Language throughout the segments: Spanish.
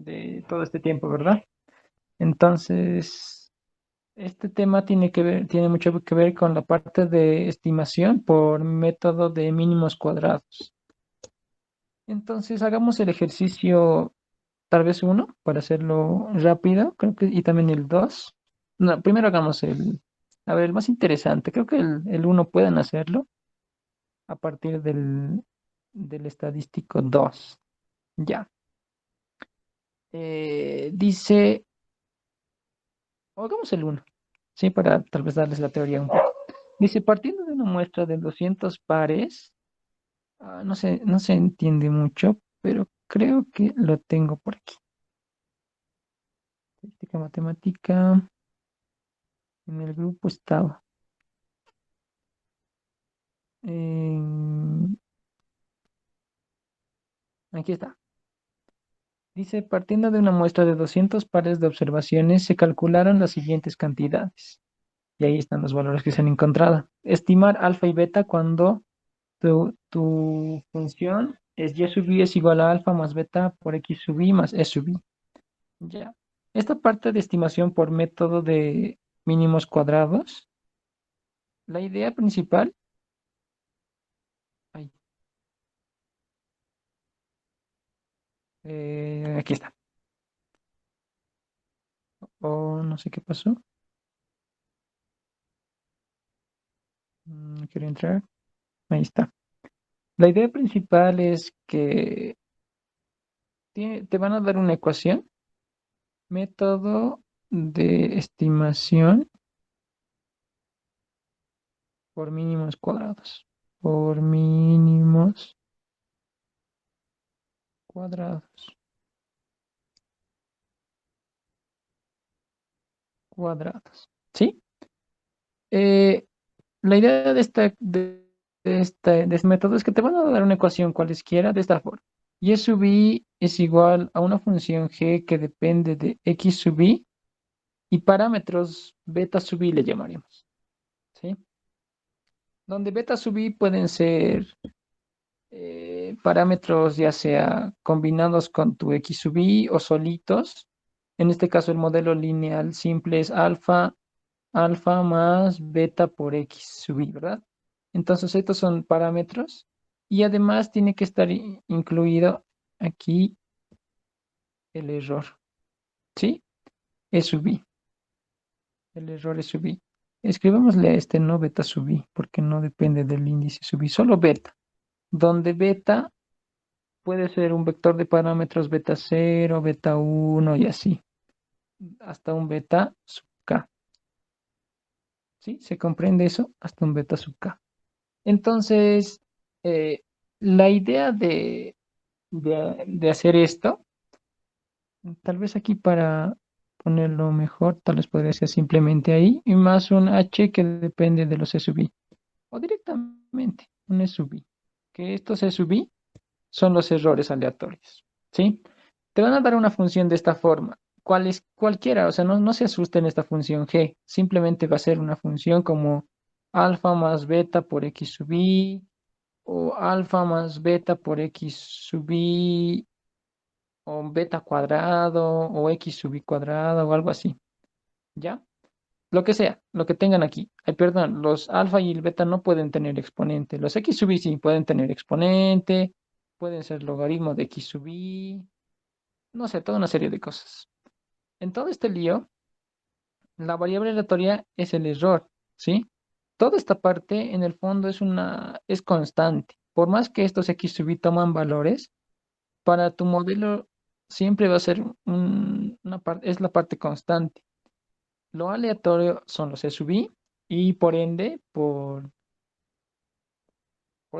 de todo este tiempo, ¿verdad? Entonces, este tema tiene mucho que ver con la parte de estimación por método de mínimos cuadrados. Entonces, hagamos el ejercicio, tal vez uno, para hacerlo rápido, creo que, y también el dos. No, primero hagamos a ver, el más interesante, creo que el uno pueden hacerlo a partir del estadístico 2. Ya. Dice, o hagamos el uno, sí, para tal vez darles la teoría un poco. Dice, partiendo de una muestra de 200 pares, no se entiende mucho, pero creo que lo tengo por aquí. Estadística matemática, en el grupo estaba. En- Aquí está. Dice, partiendo de una muestra de 200 pares de observaciones, se calcularon las siguientes cantidades. Y ahí están los valores que se han encontrado. Estimar alfa y beta cuando tu función es y sub i es igual a alfa más beta por x sub i más e sub i. Ya. Esta parte de estimación por método de mínimos cuadrados, la idea principal, ay, aquí está. Oh, no sé qué pasó. Quiero entrar. Ahí está. La idea principal es que te van a dar una ecuación, método de estimación por mínimos cuadrados. Por mínimos cuadrados. Cuadrados. ¿Sí? Eh, la idea de este método es que te van a dar una ecuación cualesquiera de esta forma. Y sub i es igual a una función g que depende de x sub i y parámetros beta sub i le llamaremos. ¿Sí? Donde beta sub i pueden ser parámetros ya sea combinados con tu x sub i o solitos. En este caso el modelo lineal simple es alfa más beta por x sub i, ¿verdad? Entonces estos son parámetros y además tiene que estar incluido aquí el error, ¿sí? E sub i, el error es sub i. Escribámosle a este no beta sub i porque no depende del índice sub i, solo beta, donde beta puede ser un vector de parámetros beta 0, beta 1 y así, hasta un beta sub k. ¿Sí? ¿Se comprende eso? Hasta un beta sub k. Entonces, eh, la idea de hacer esto, tal vez aquí para ponerlo mejor, tal vez podría ser simplemente ahí, y más un h que depende de los e sub i, o directamente un e sub i, que estos e sub i son los errores aleatorios, ¿sí? Te van a dar una función de esta forma, cualquiera, o sea, no se asusten esta función g, simplemente va a ser una función como alfa más beta por x sub i, o alfa más beta por x sub i, o beta cuadrado, o x sub i cuadrado, o algo así, ¿ya? Lo que sea, lo que tengan aquí. Ay, perdón, los alfa y el beta no pueden tener exponente. Los x sub i sí pueden tener exponente, pueden ser logaritmo de x sub i, no sé, toda una serie de cosas. En todo este lío, la variable aleatoria es el error, ¿sí? Toda esta parte, en el fondo, es constante. Por más que estos x sub i toman valores, para tu modelo siempre va a ser es la parte constante. Lo aleatorio son los e sub i y por ende, por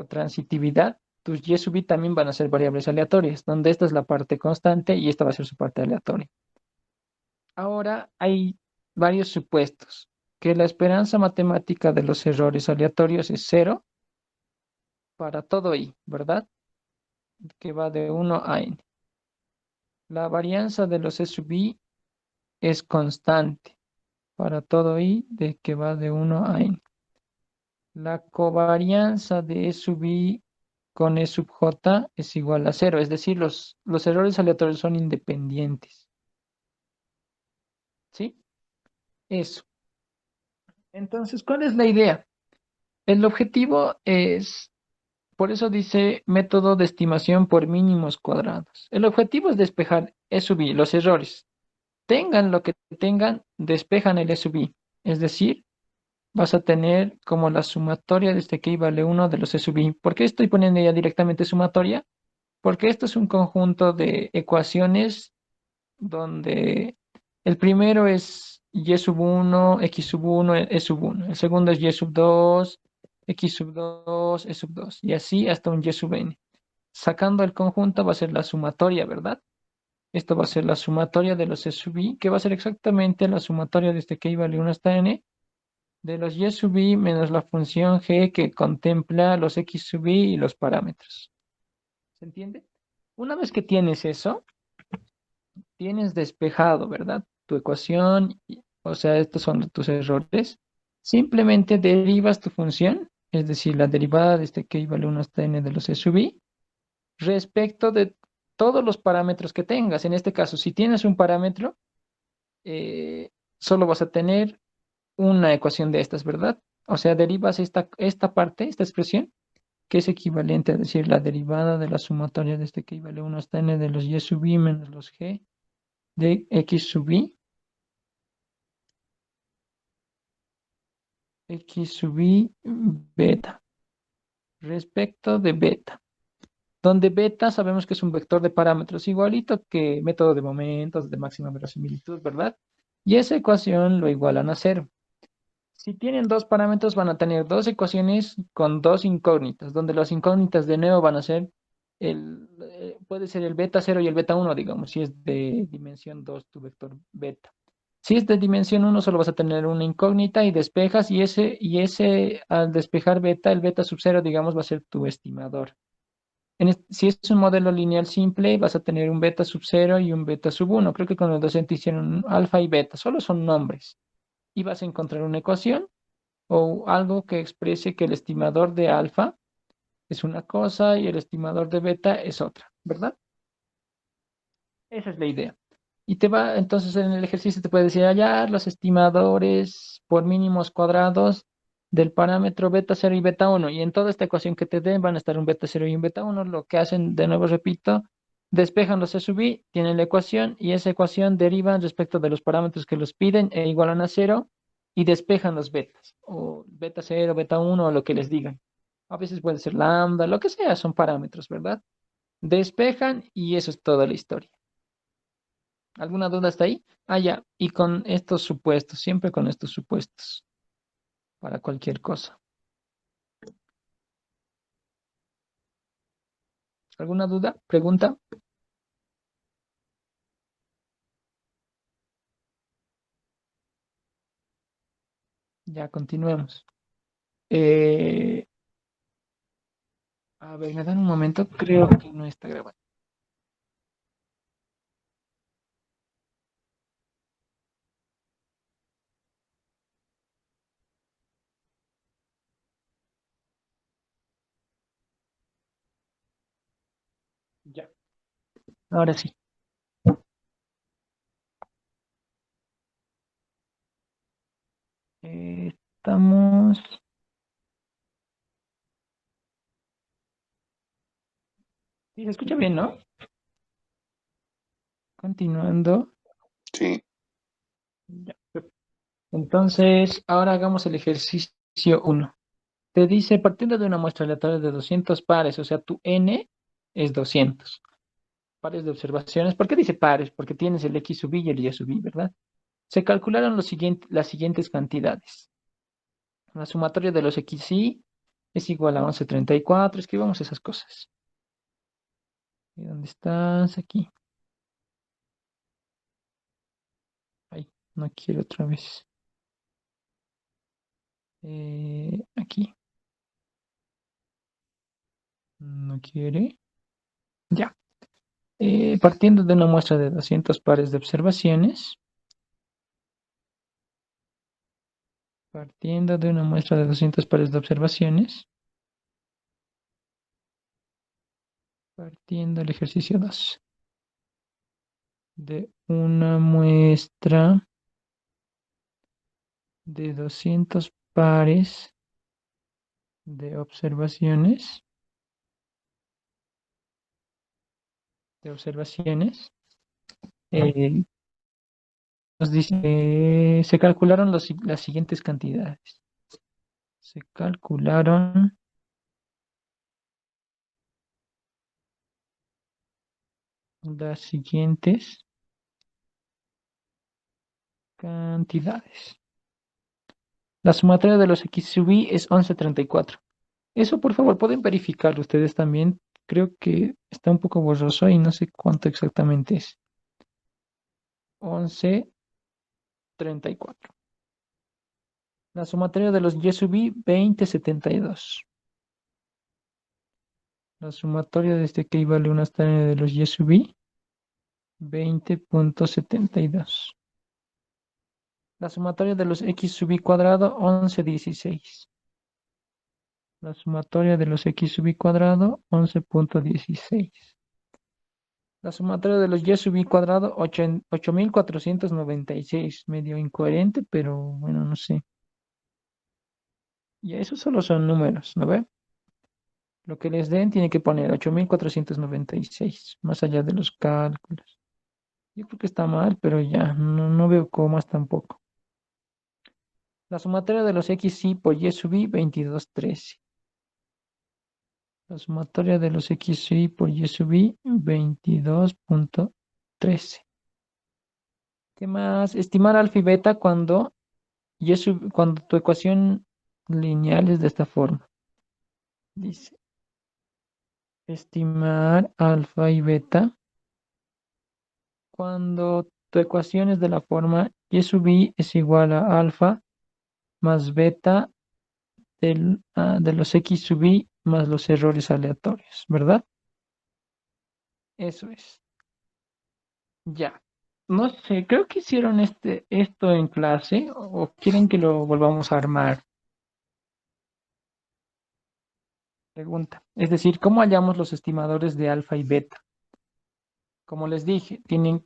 transitividad, tus y sub i también van a ser variables aleatorias, donde esta es la parte constante y esta va a ser su parte aleatoria. Ahora hay varios supuestos, que la esperanza matemática de los errores aleatorios es cero para todo i, ¿verdad? Que va de 1 a n. La varianza de los e sub i es constante para todo i de que va de 1 a n. La covarianza de E sub i con E sub j es igual a cero. Es decir, los errores aleatorios son independientes. ¿Sí? Eso. Entonces, ¿cuál es la idea? El objetivo es, por eso dice método de estimación por mínimos cuadrados. El objetivo es despejar E sub i, los errores. Tengan lo que tengan, despejan el E sub i. Es decir, vas a tener como la sumatoria de este que vale uno de los E sub i. ¿Por qué estoy poniendo ya directamente sumatoria? Porque esto es un conjunto de ecuaciones donde el primero es y sub uno x sub uno e sub uno. El segundo es y sub 2 x sub 2 e sub 2 y así hasta un y sub n. Sacando el conjunto va a ser la sumatoria, ¿verdad? Esto va a ser la sumatoria de los e sub i, que va a ser exactamente la sumatoria de este que vale 1 hasta n, de los y sub i menos la función g que contempla los x sub i y los parámetros. ¿Se entiende? Una vez que tienes eso, tienes despejado, ¿verdad? Tu ecuación, o sea, estos son tus errores. Simplemente derivas tu función, es decir, la derivada de este que vale 1 hasta n de los e sub i, respecto de todos los parámetros que tengas. En este caso, si tienes un parámetro, solo vas a tener una ecuación de estas, ¿verdad? O sea, derivas esta parte, esta expresión, que es equivalente a decir la derivada de la sumatoria de este que vale 1 hasta n de los y sub i menos los g de x sub i, x sub i beta, respecto de beta, donde beta sabemos que es un vector de parámetros igualito que método de momentos de máxima verosimilitud, ¿verdad? Y esa ecuación lo igualan a cero. Si tienen dos parámetros, van a tener dos ecuaciones con dos incógnitas, donde las incógnitas de nuevo van a ser puede ser el beta cero y el beta uno, digamos, si es de dimensión 2 tu vector beta. Si es de dimensión uno solo vas a tener una incógnita y despejas, y ese al despejar beta, el beta sub cero, digamos, va a ser tu estimador. Si es un modelo lineal simple, vas a tener un beta sub cero y un beta sub uno. Creo que con el docente hicieron alfa y beta, solo son nombres. Y vas a encontrar una ecuación o algo que exprese que el estimador de alfa es una cosa y el estimador de beta es otra, ¿verdad? Esa es la idea. Y entonces en el ejercicio te puede decir hallar los estimadores por mínimos cuadrados del parámetro beta cero y beta uno. Y en toda esta ecuación que te den van a estar un beta cero y un beta uno. Lo que hacen, de nuevo repito, despejan los E sub i, tienen la ecuación y esa ecuación derivan respecto de los parámetros que los piden e igualan a cero y despejan los betas, o beta cero, beta uno, o lo que les digan. A veces puede ser lambda, lo que sea, son parámetros, ¿verdad? Despejan y eso es toda la historia. ¿Alguna duda hasta ahí? Ah, ya. Y con estos supuestos, siempre con estos supuestos, para cualquier cosa. ¿Alguna duda? ¿Pregunta? Ya, continuemos. Eh, a ver, me dan un momento, creo que no está grabando. Ya. Ahora sí. Estamos. Sí, se escucha bien, ¿no? Continuando. Sí, Ya. Entonces, ahora hagamos el ejercicio uno. Te dice, partiendo de una muestra aleatoria de 200 pares, o sea, tu n es 200 pares de observaciones. ¿Por qué dice pares? Porque tienes el x sub i y el y sub i, ¿verdad? Se calcularon las siguientes cantidades. La sumatoria de los xy es igual a 1134. Escribamos esas cosas. ¿Y dónde estás? Aquí. Ay, no quiero otra vez. Aquí. No quiere. Ya. Partiendo de una muestra de 200 pares de observaciones. Partiendo de una muestra de 200 pares de observaciones. Partiendo el ejercicio 2 de una muestra de 200 pares de observaciones, eh, nos dice, se calcularon las siguientes cantidades. Se calcularon las siguientes cantidades. La sumatoria de los x sub i es 1134. Eso, por favor, pueden verificarlo ustedes también. Creo que está un poco borroso y no sé cuánto exactamente es. 1134. La sumatoria de los y sub i, 2072. La sumatoria de este que vale una estaria de los y sub i, 20.72. La sumatoria de los x sub i cuadrado, 1116. La sumatoria de los x sub i cuadrado, 11.16. La sumatoria de los y sub i cuadrado, 8496. Medio incoherente, pero bueno, no sé. Y esos solo son números, ¿no ve? Lo que les den tiene que poner 8496, más allá de los cálculos. Yo creo que está mal, pero ya, no veo comas tampoco. La sumatoria de los xy por y sub i, 2213. La sumatoria de los xy por y sub i, 22.13. ¿Qué más? Estimar alfa y beta cuando tu ecuación lineal es de esta forma. Dice, estimar alfa y beta cuando tu ecuación es de la forma y sub i es igual a alfa más beta de los x sub i más los errores aleatorios, ¿verdad? Eso es. Ya. No sé, creo que hicieron esto en clase o quieren que lo volvamos a armar. Pregunta. Es decir, ¿cómo hallamos los estimadores de alfa y beta? Como les dije,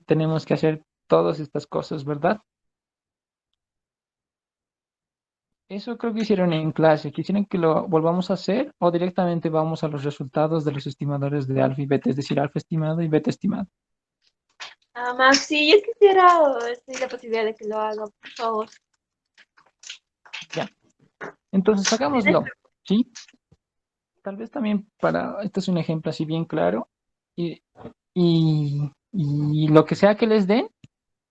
tenemos que hacer todas estas cosas, ¿verdad? Eso creo que hicieron en clase. ¿Quisieran que lo volvamos a hacer o directamente vamos a los resultados de los estimadores de alfa y beta? Es decir, alfa estimado y beta estimado. Max, sí, yo quisiera la posibilidad de que lo haga, por favor. Ya. Entonces, ¿Tienes? hagámoslo, ¿sí? Tal vez también este es un ejemplo así bien claro. Y, y lo que sea que les den,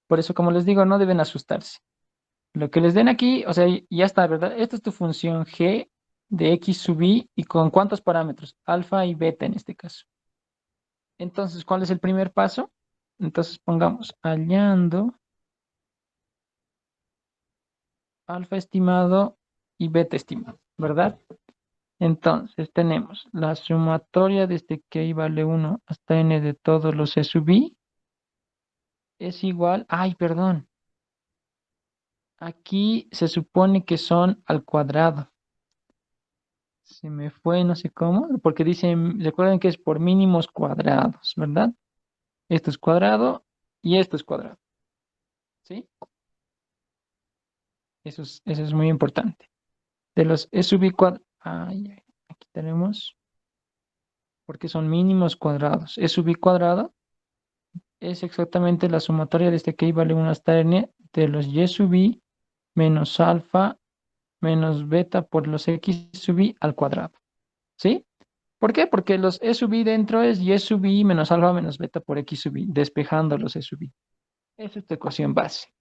por eso como les digo, no deben asustarse. Lo que les den aquí, o sea, ya está, ¿verdad? Esta es tu función g de x sub i y con cuántos parámetros, alfa y beta en este caso. Entonces, ¿cuál es el primer paso? Entonces pongamos hallando alfa estimado y beta estimado, ¿verdad? Entonces tenemos la sumatoria desde que i vale 1 hasta n de todos los e sub i es igual, ay, perdón, aquí se supone que son al cuadrado. Se me fue, no sé cómo, porque dicen, recuerden que es por mínimos cuadrados, ¿verdad? Esto es cuadrado y esto es cuadrado, ¿sí? Eso es muy importante. De los e sub i cuadrado, aquí tenemos, porque son mínimos cuadrados. E sub i cuadrado es exactamente la sumatoria de este que i vale 1 hasta n de los y sub i menos alfa menos beta por los x sub i al cuadrado, ¿sí? ¿Por qué? Porque los e sub i dentro es y sub i menos alfa menos beta por x sub i, despejando los e sub i. Esa es tu ecuación base.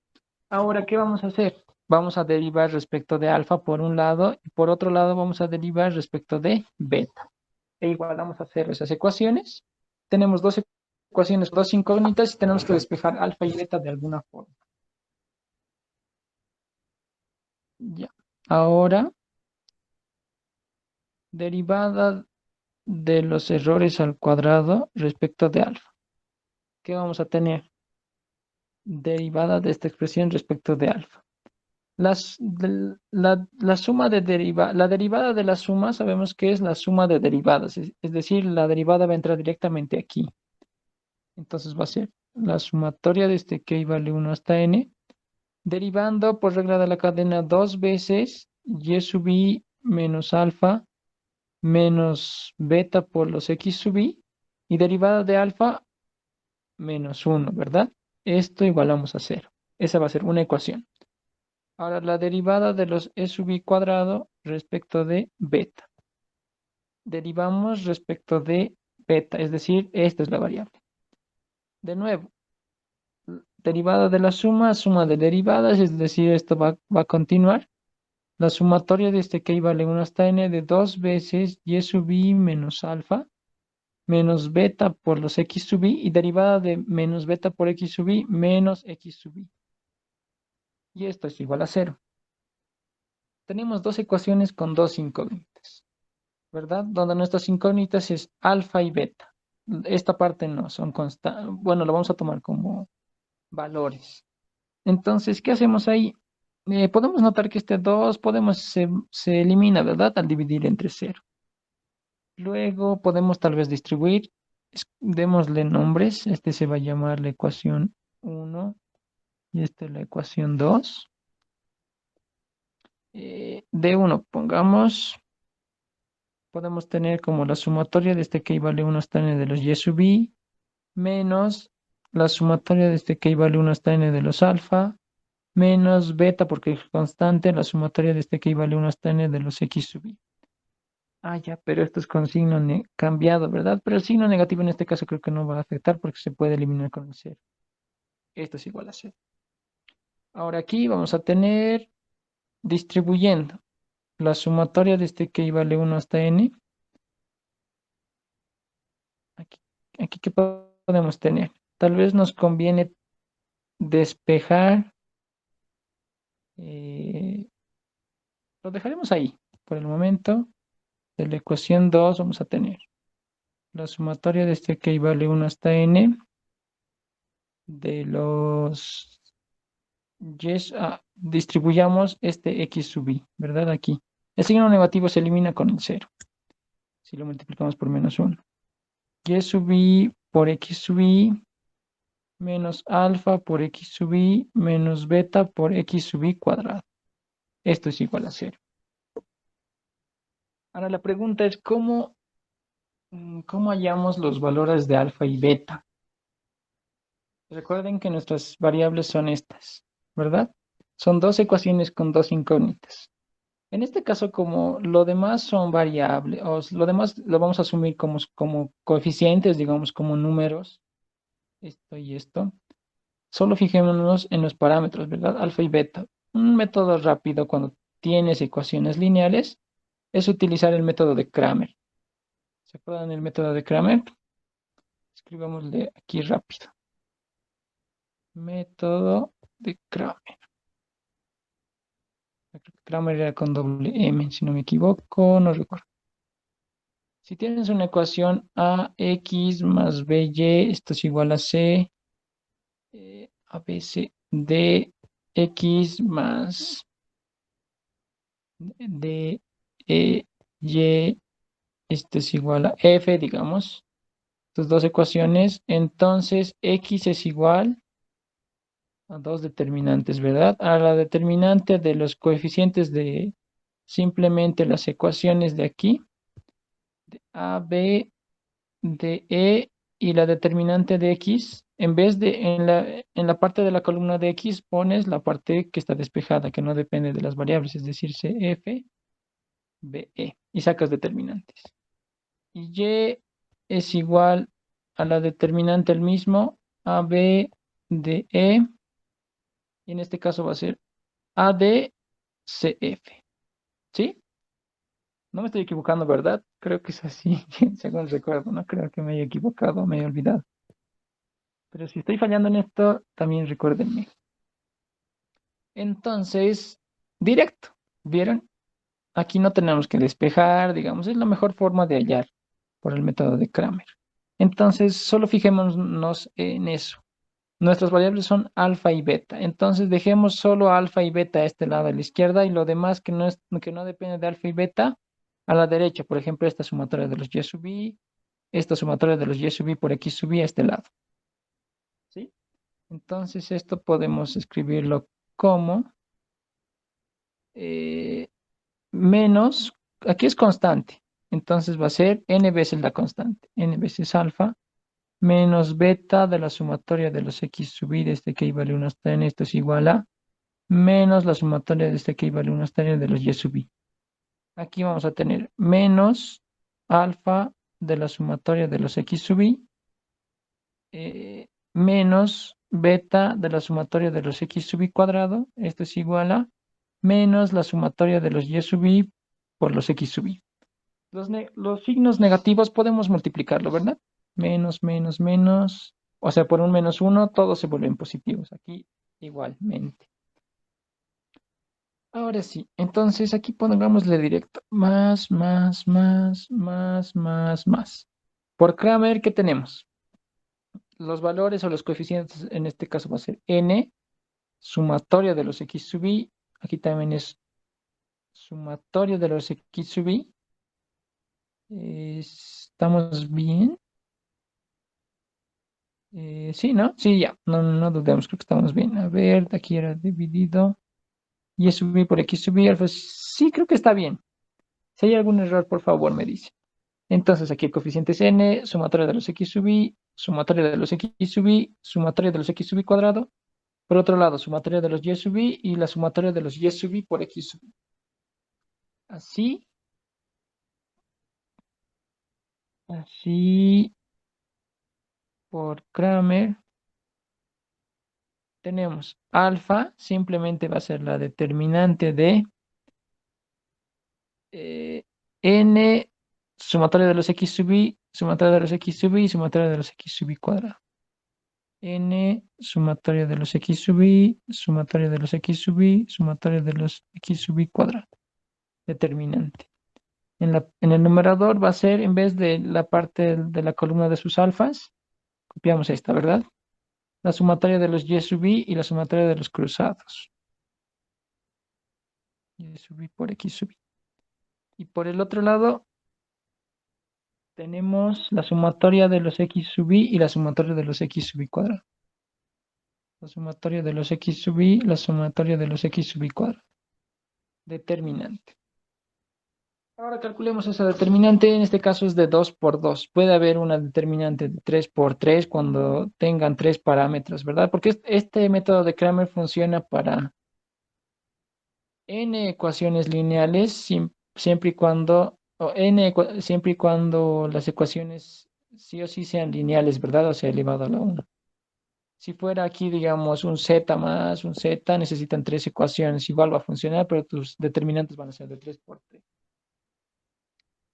Ahora, ¿qué vamos a hacer? Vamos a derivar respecto de alfa por un lado y por otro lado vamos a derivar respecto de beta. E igual vamos a hacer esas ecuaciones. Tenemos dos ecuaciones, dos incógnitas y tenemos que despejar alfa y beta de alguna forma. Ya. Ahora, derivada de los errores al cuadrado respecto de alfa. ¿Qué vamos a tener? Derivada de esta expresión respecto de alfa. La suma de la derivada de la suma sabemos que es la suma de derivadas, es decir, la derivada va a entrar directamente aquí. Entonces va a ser la sumatoria desde que vale 1 hasta n, derivando por regla de la cadena dos veces y sub i menos alfa menos beta por los x sub i, y derivada de alfa menos 1, ¿verdad? Esto igualamos a cero. Esa va a ser una ecuación. Ahora la derivada de los e sub i cuadrado respecto de beta. Derivamos respecto de beta, es decir, esta es la variable. De nuevo, derivada de la suma de derivadas, es decir, esto va a continuar. La sumatoria de este que vale 1 hasta n de dos veces y sub i menos alfa menos beta por los x sub i, y derivada de menos beta por x sub i menos x sub i. Y esto es igual a cero. Tenemos dos ecuaciones con dos incógnitas, ¿verdad? Donde nuestras incógnitas es alfa y beta. Esta parte no son constantes. Bueno, lo vamos a tomar como valores. Entonces, ¿qué hacemos ahí? Podemos notar que este 2 se elimina, ¿verdad? Al dividir entre cero. Luego podemos tal vez distribuir. Démosle nombres. Este se va a llamar la ecuación 1 y esta es la ecuación 2. De 1 pongamos, podemos tener como la sumatoria de este que vale 1 hasta n de los y sub i menos la sumatoria de este que vale 1 hasta n de los alfa menos beta, porque es constante, la sumatoria de este que vale 1 hasta n de los x sub i. Ah, ya, pero esto es con signo cambiado, ¿verdad? Pero el signo negativo en este caso creo que no va a afectar porque se puede eliminar con el cero. Esto es igual a cero. Ahora aquí vamos a tener distribuyendo la sumatoria de este que vale 1 hasta n. Aquí, aquí ¿qué podemos tener? Tal vez nos conviene despejar. eh, lo dejaremos ahí. Por el momento, de la ecuación 2 vamos a tener la sumatoria de este que vale 1 hasta n de los distribuyamos este x sub i, ¿verdad? Aquí. El signo negativo se elimina con el cero. Si lo multiplicamos por menos 1. Y sub i por x sub i menos alfa por x sub i menos beta por x sub i cuadrado. Esto es igual a cero. Ahora la pregunta es ¿cómo hallamos los valores de alfa y beta? Recuerden que nuestras variables son estas, ¿verdad? Son dos ecuaciones con dos incógnitas. En este caso, como lo demás son variables, o lo demás lo vamos a asumir como coeficientes, digamos, como números, esto y esto, solo fijémonos en los parámetros, ¿verdad? Alfa y beta. Un método rápido cuando tienes ecuaciones lineales es utilizar el método de Kramer. ¿Se acuerdan del método de Kramer? Escribámosle aquí rápido. Método de Kramer. Kramer era con doble M, si no me equivoco, no recuerdo. Si tienes una ecuación ax más by, esto es igual a c, abc de x más d y, esto es igual a f, digamos, estas dos ecuaciones, entonces x es igual a dos determinantes, ¿verdad? A la determinante de los coeficientes de simplemente las ecuaciones de aquí, de a, b, de e, y la determinante de x, en vez de en la parte de la columna de x pones la parte que está despejada, que no depende de las variables, es decir, cf, be, y sacas determinantes. Y y es igual a la determinante el mismo, ab de e, y en este caso va a ser ad cf, ¿sí? No me estoy equivocando, ¿verdad? Creo que es así, según recuerdo, no creo que me haya equivocado, me he olvidado. Pero si estoy fallando en esto, también recuérdenme. Entonces, directo, ¿vieron? Aquí no tenemos que despejar, digamos, es la mejor forma de hallar por el método de Kramer. Entonces, solo fijémonos en eso. Nuestras variables son alfa y beta. Entonces dejemos solo alfa y beta a este lado a la izquierda y lo demás que no depende de alfa y beta a la derecha. Por ejemplo, esta sumatoria de los y sub i, esta sumatoria de los y sub i por x sub i a este lado. ¿Sí? Entonces esto podemos escribirlo como eh, menos, aquí es constante. Entonces va a ser n veces la constante. N veces alfa menos beta de la sumatoria de los x sub i desde que i vale 1 hasta n. Esto es igual a menos la sumatoria desde que i vale 1 hasta n de los y sub i. Aquí vamos a tener menos alfa de la sumatoria de los x sub i menos beta de la sumatoria de los x sub i cuadrado. Esto es igual a menos la sumatoria de los y sub i por los x sub i. Los signos negativos podemos multiplicarlo, ¿verdad? Menos, menos, menos. O sea, por un menos uno, todos se vuelven positivos. Aquí igualmente. Ahora sí, entonces aquí pongámosle directo. Más, más, más, más, más, más. Por Kramer, ¿qué tenemos? Los valores o los coeficientes, en este caso va a ser n, sumatoria de los x sub i. Aquí también es sumatoria de los x sub i. ¿Estamos bien? Sí, ¿no? Sí, ya. No, no dudemos, creo que estamos bien. A ver, aquí era dividido. Y sub i por x sub i alfa. Sí, creo que está bien. Si hay algún error, por favor, me dice. Entonces aquí el coeficiente es n, sumatoria de los x sub i, sumatoria de los x sub i, sumatoria de los x sub i cuadrado. Por otro lado, sumatoria de los y sub i y la sumatoria de los y sub i por x sub i. Así, así, por Kramer, tenemos alfa, simplemente va a ser la determinante de n, sumatoria de los x sub i, sumatoria de los x sub i y sumatoria de los x sub i cuadrado. N, sumatoria de los x sub i, sumatoria de los x sub i, sumatoria de los x sub i cuadrado. Determinante. En el numerador va a ser, en vez de la parte de la columna de sus alfas, copiamos esta, ¿verdad? La sumatoria de los y sub i y la sumatoria de los cruzados. Y sub i por x sub i. Y por el otro lado, tenemos la sumatoria de los x sub i y la sumatoria de los x sub i cuadrado. La sumatoria de los x sub i, la sumatoria de los x sub i cuadrado. Determinante. Ahora calculemos esa determinante, en este caso es de 2 por 2. Puede haber una determinante de 3 por 3 cuando tengan tres parámetros, ¿verdad? Porque este método de Kramer funciona para n ecuaciones lineales siempre y cuando, siempre y cuando las ecuaciones sí o sí sean lineales, ¿verdad? O sea, elevado a la 1. Si fuera aquí, digamos, un z más un z, necesitan tres ecuaciones. Igual va a funcionar, pero tus determinantes van a ser de 3 por 3.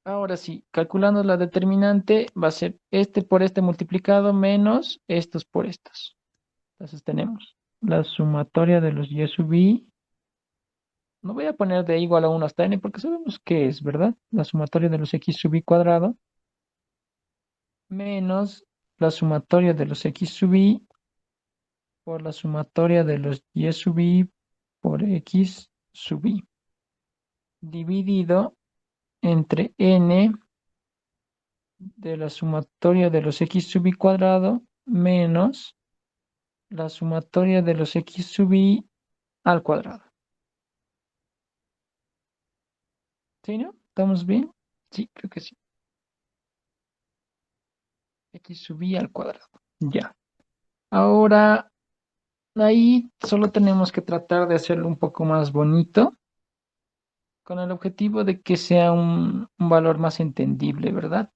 Ahora sí, calculando la determinante, va a ser este por este multiplicado menos estos por estos. Entonces tenemos la sumatoria de los y sub i. No voy a poner de igual a 1 hasta n porque sabemos qué es, ¿verdad? La sumatoria de los x sub i cuadrado menos la sumatoria de los x sub i por la sumatoria de los y sub i por x sub i dividido entre n de la sumatoria de los x sub i cuadrado menos la sumatoria de los x sub i al cuadrado. ¿Sí, no? ¿Estamos bien? Sí, creo que sí. X sub i al cuadrado. Ya. Ahora, ahí solo tenemos que tratar de hacerlo un poco más bonito con el objetivo de que sea un valor más entendible, ¿verdad?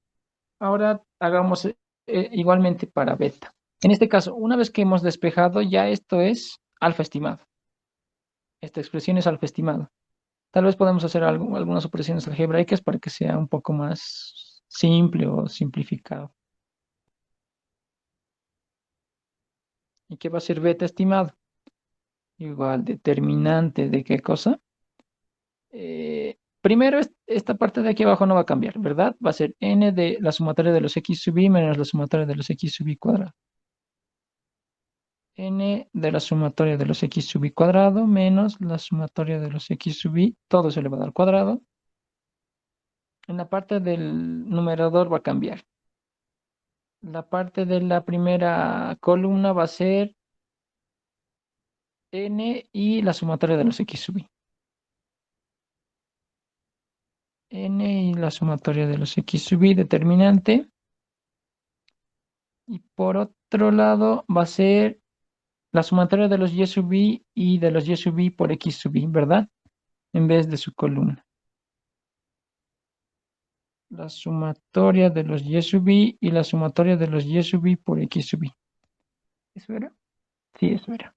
Ahora hagamos igualmente para beta. En este caso, una vez que hemos despejado, ya esto es alfa estimado. Esta expresión es alfa estimado. Tal vez podemos hacer algunas operaciones algebraicas para que sea un poco más simple o simplificado. ¿Y qué va a ser beta estimado? Igual, determinante de qué cosa. Primero, esta parte de aquí abajo no va a cambiar, ¿verdad? Va a ser n de la sumatoria de los x sub i menos la sumatoria de los x sub i cuadrado. n de la sumatoria de los x sub i cuadrado menos la sumatoria de los x sub i, todo es elevado al cuadrado. En la parte del numerador va a cambiar. La parte de la primera columna va a ser n y la sumatoria de los x sub i. N y la sumatoria de los x sub i determinante. Y por otro lado va a ser la sumatoria de los y sub i y de los y sub i por x sub i, ¿verdad? En vez de su columna. La sumatoria de los y sub i y la sumatoria de los y sub i por x sub i. ¿Eso era? Sí, eso era.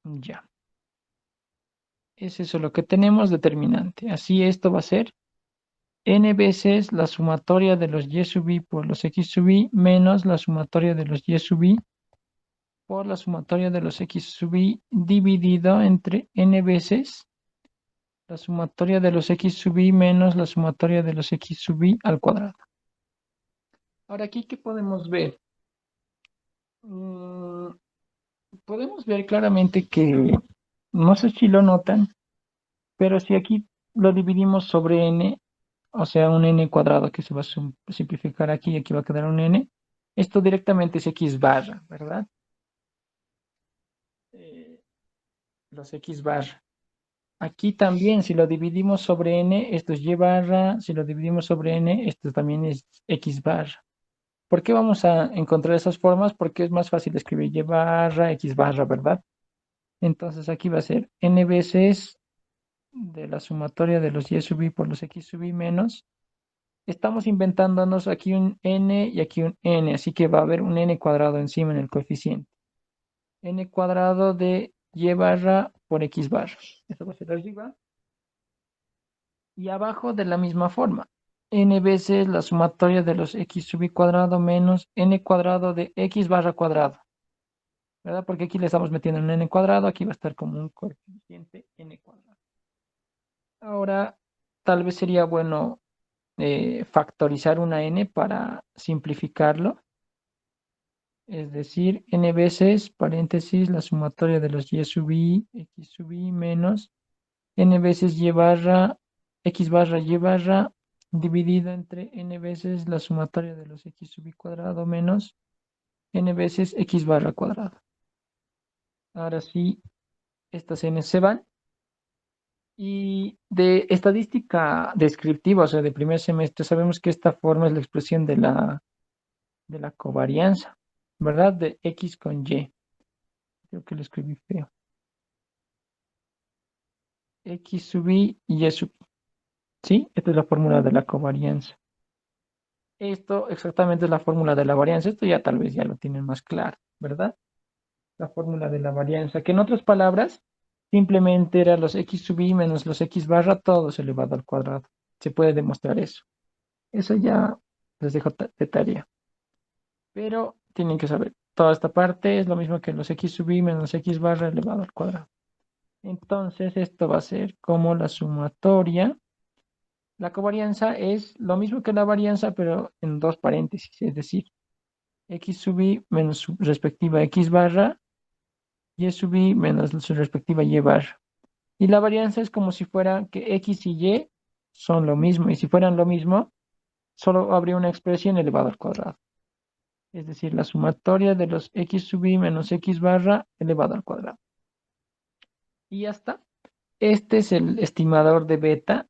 Ya. Es eso lo que tenemos determinante. Así esto va a ser n veces la sumatoria de los y sub i por los x sub i menos la sumatoria de los y sub i por la sumatoria de los x sub i dividido entre n veces la sumatoria de los x sub i menos la sumatoria de los x sub i al cuadrado. Ahora aquí, ¿qué podemos ver? Mm, podemos ver claramente que, no sé si lo notan, pero si aquí lo dividimos sobre n, o sea, un n cuadrado que se va a simplificar aquí y aquí va a quedar un n, esto directamente es x barra, ¿verdad? Eh, los x barra. Aquí también, si lo dividimos sobre n, esto es y barra, si lo dividimos sobre n, esto también es x barra. ¿Por qué vamos a encontrar esas formas? Porque es más fácil escribir y barra, x barra, ¿verdad? Entonces aquí va a ser n veces de la sumatoria de los y sub i por los x sub i menos. Estamos inventándonos aquí un n y aquí un n, así que va a haber un n cuadrado encima en el coeficiente. N cuadrado de y barra por x barra. Eso va a ser arriba. Y abajo de la misma forma. N veces la sumatoria de los x sub i cuadrado menos n cuadrado de x barra cuadrado. ¿Verdad? Porque aquí le estamos metiendo un n cuadrado, aquí va a estar como un coeficiente n cuadrado. Ahora, tal vez sería bueno factorizar una n para simplificarlo. Es decir, n veces, paréntesis, la sumatoria de los y sub i, x sub i menos n veces y barra, x barra y barra, dividido entre n veces la sumatoria de los x sub i cuadrado menos n veces x barra cuadrado. Ahora sí, estas n se van. Y de estadística descriptiva, o sea, de primer semestre, sabemos que esta forma es la expresión de la covarianza, ¿verdad? De X con Y. Creo que lo escribí feo. X sub I y Y sub I. ¿Sí? Esta es la fórmula de la covarianza. Esto exactamente es la fórmula de la varianza. Esto ya tal vez ya lo tienen más claro, ¿verdad? La fórmula de la varianza, que en otras palabras, simplemente era los X sub I menos los X barra, todos elevado al cuadrado. Se puede demostrar eso. Eso ya les dejo de tarea. Pero tienen que saber, toda esta parte es lo mismo que los x sub i menos x barra elevado al cuadrado. Entonces esto va a ser como la sumatoria. La covarianza es lo mismo que la varianza, pero en dos paréntesis, es decir, x sub i menos su respectiva x barra, y sub i menos su respectiva y barra. Y la varianza es como si fuera que x y y son lo mismo, y si fueran lo mismo, solo habría una expresión elevado al cuadrado. Es decir, la sumatoria de los x sub i menos x barra elevado al cuadrado. Y ya está. Este es el estimador de beta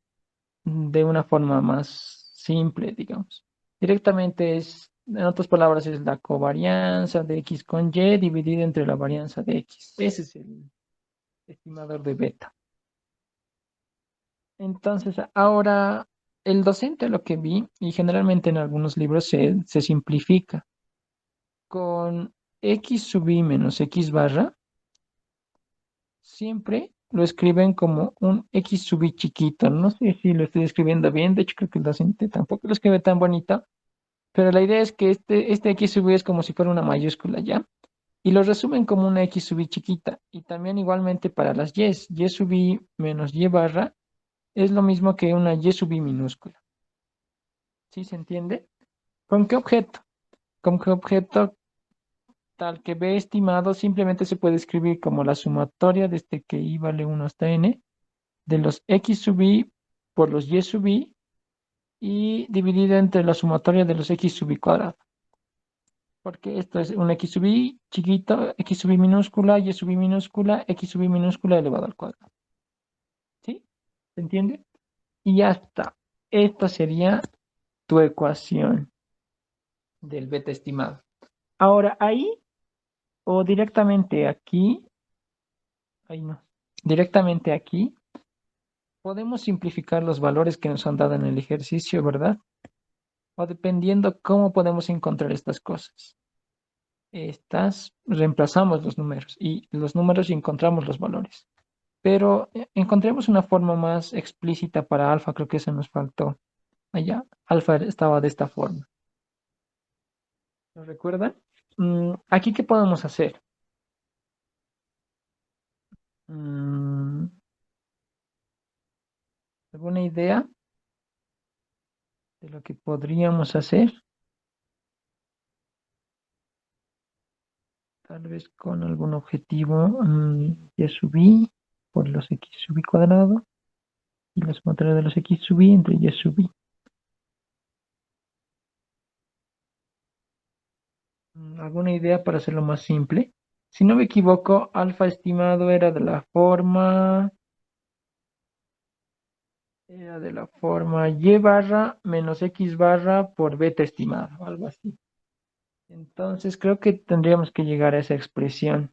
de una forma más simple, digamos. Directamente es, en otras palabras, es la covarianza de x con y dividida entre la varianza de x. Ese es el estimador de beta. Entonces, ahora el docente lo que vi, y generalmente en algunos libros se simplifica, con x sub i menos x barra, siempre lo escriben como un x sub i chiquito. No sé si lo estoy escribiendo bien, de hecho creo que el docente tampoco lo escribe tan bonito, pero la idea es que este x sub i es como si fuera una mayúscula, ¿ya? Y lo resumen como una x sub i chiquita. Y también igualmente para las y sub i menos y barra es lo mismo que una y sub i minúscula. ¿Sí se entiende? ¿Con qué objeto? Como que objeto tal que b estimado simplemente se puede escribir como la sumatoria desde que i vale 1 hasta n de los x sub i por los y sub i y dividido entre la sumatoria de los x sub i cuadrado. Porque esto es un x sub i chiquito, x sub i minúscula, y sub i minúscula, x sub i minúscula elevado al cuadrado. ¿Sí? ¿Se entiende? Y ya está. Esta sería tu ecuación del beta estimado. Ahora ahí o directamente aquí, ahí no, directamente aquí, podemos simplificar los valores que nos han dado en el ejercicio, ¿verdad? O dependiendo cómo podemos encontrar estas cosas. Estas reemplazamos los números y los números y encontramos los valores. Pero encontremos una forma más explícita para alfa, creo que eso nos faltó. Allá, alfa estaba de esta forma. ¿Lo recuerdan? Aquí, ¿qué podemos hacer? Mm, ¿Alguna idea de lo que podríamos hacer? Tal vez con algún objetivo y sub i por los x sub i cuadrado y la sumatoria de los x sub i entre y sub i. ¿Alguna idea para hacerlo más simple? Si no me equivoco, alfa estimado era de la forma y barra menos x barra por beta estimado, algo así. Entonces creo que tendríamos que llegar a esa expresión.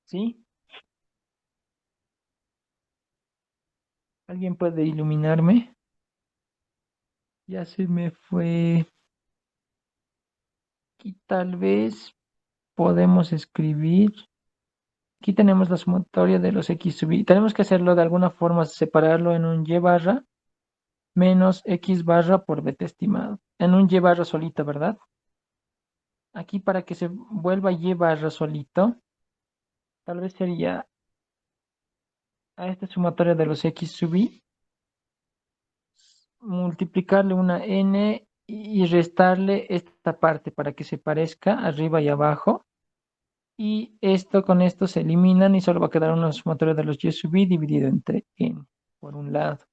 ¿Sí? ¿Alguien puede iluminarme? Ya se me fue. Y tal vez podemos escribir. Aquí tenemos la sumatoria de los x sub i. Tenemos que hacerlo de alguna forma, separarlo en un y barra menos x barra por beta estimado. En un y barra solito, ¿verdad? Aquí para que se vuelva y barra solito, tal vez sería a esta sumatoria de los x sub i, multiplicarle una n y restarle esta parte para que se parezca arriba y abajo. Y esto con esto se eliminan y solo va a quedar una sumatoria de los y sub i dividido entre n, por un lado.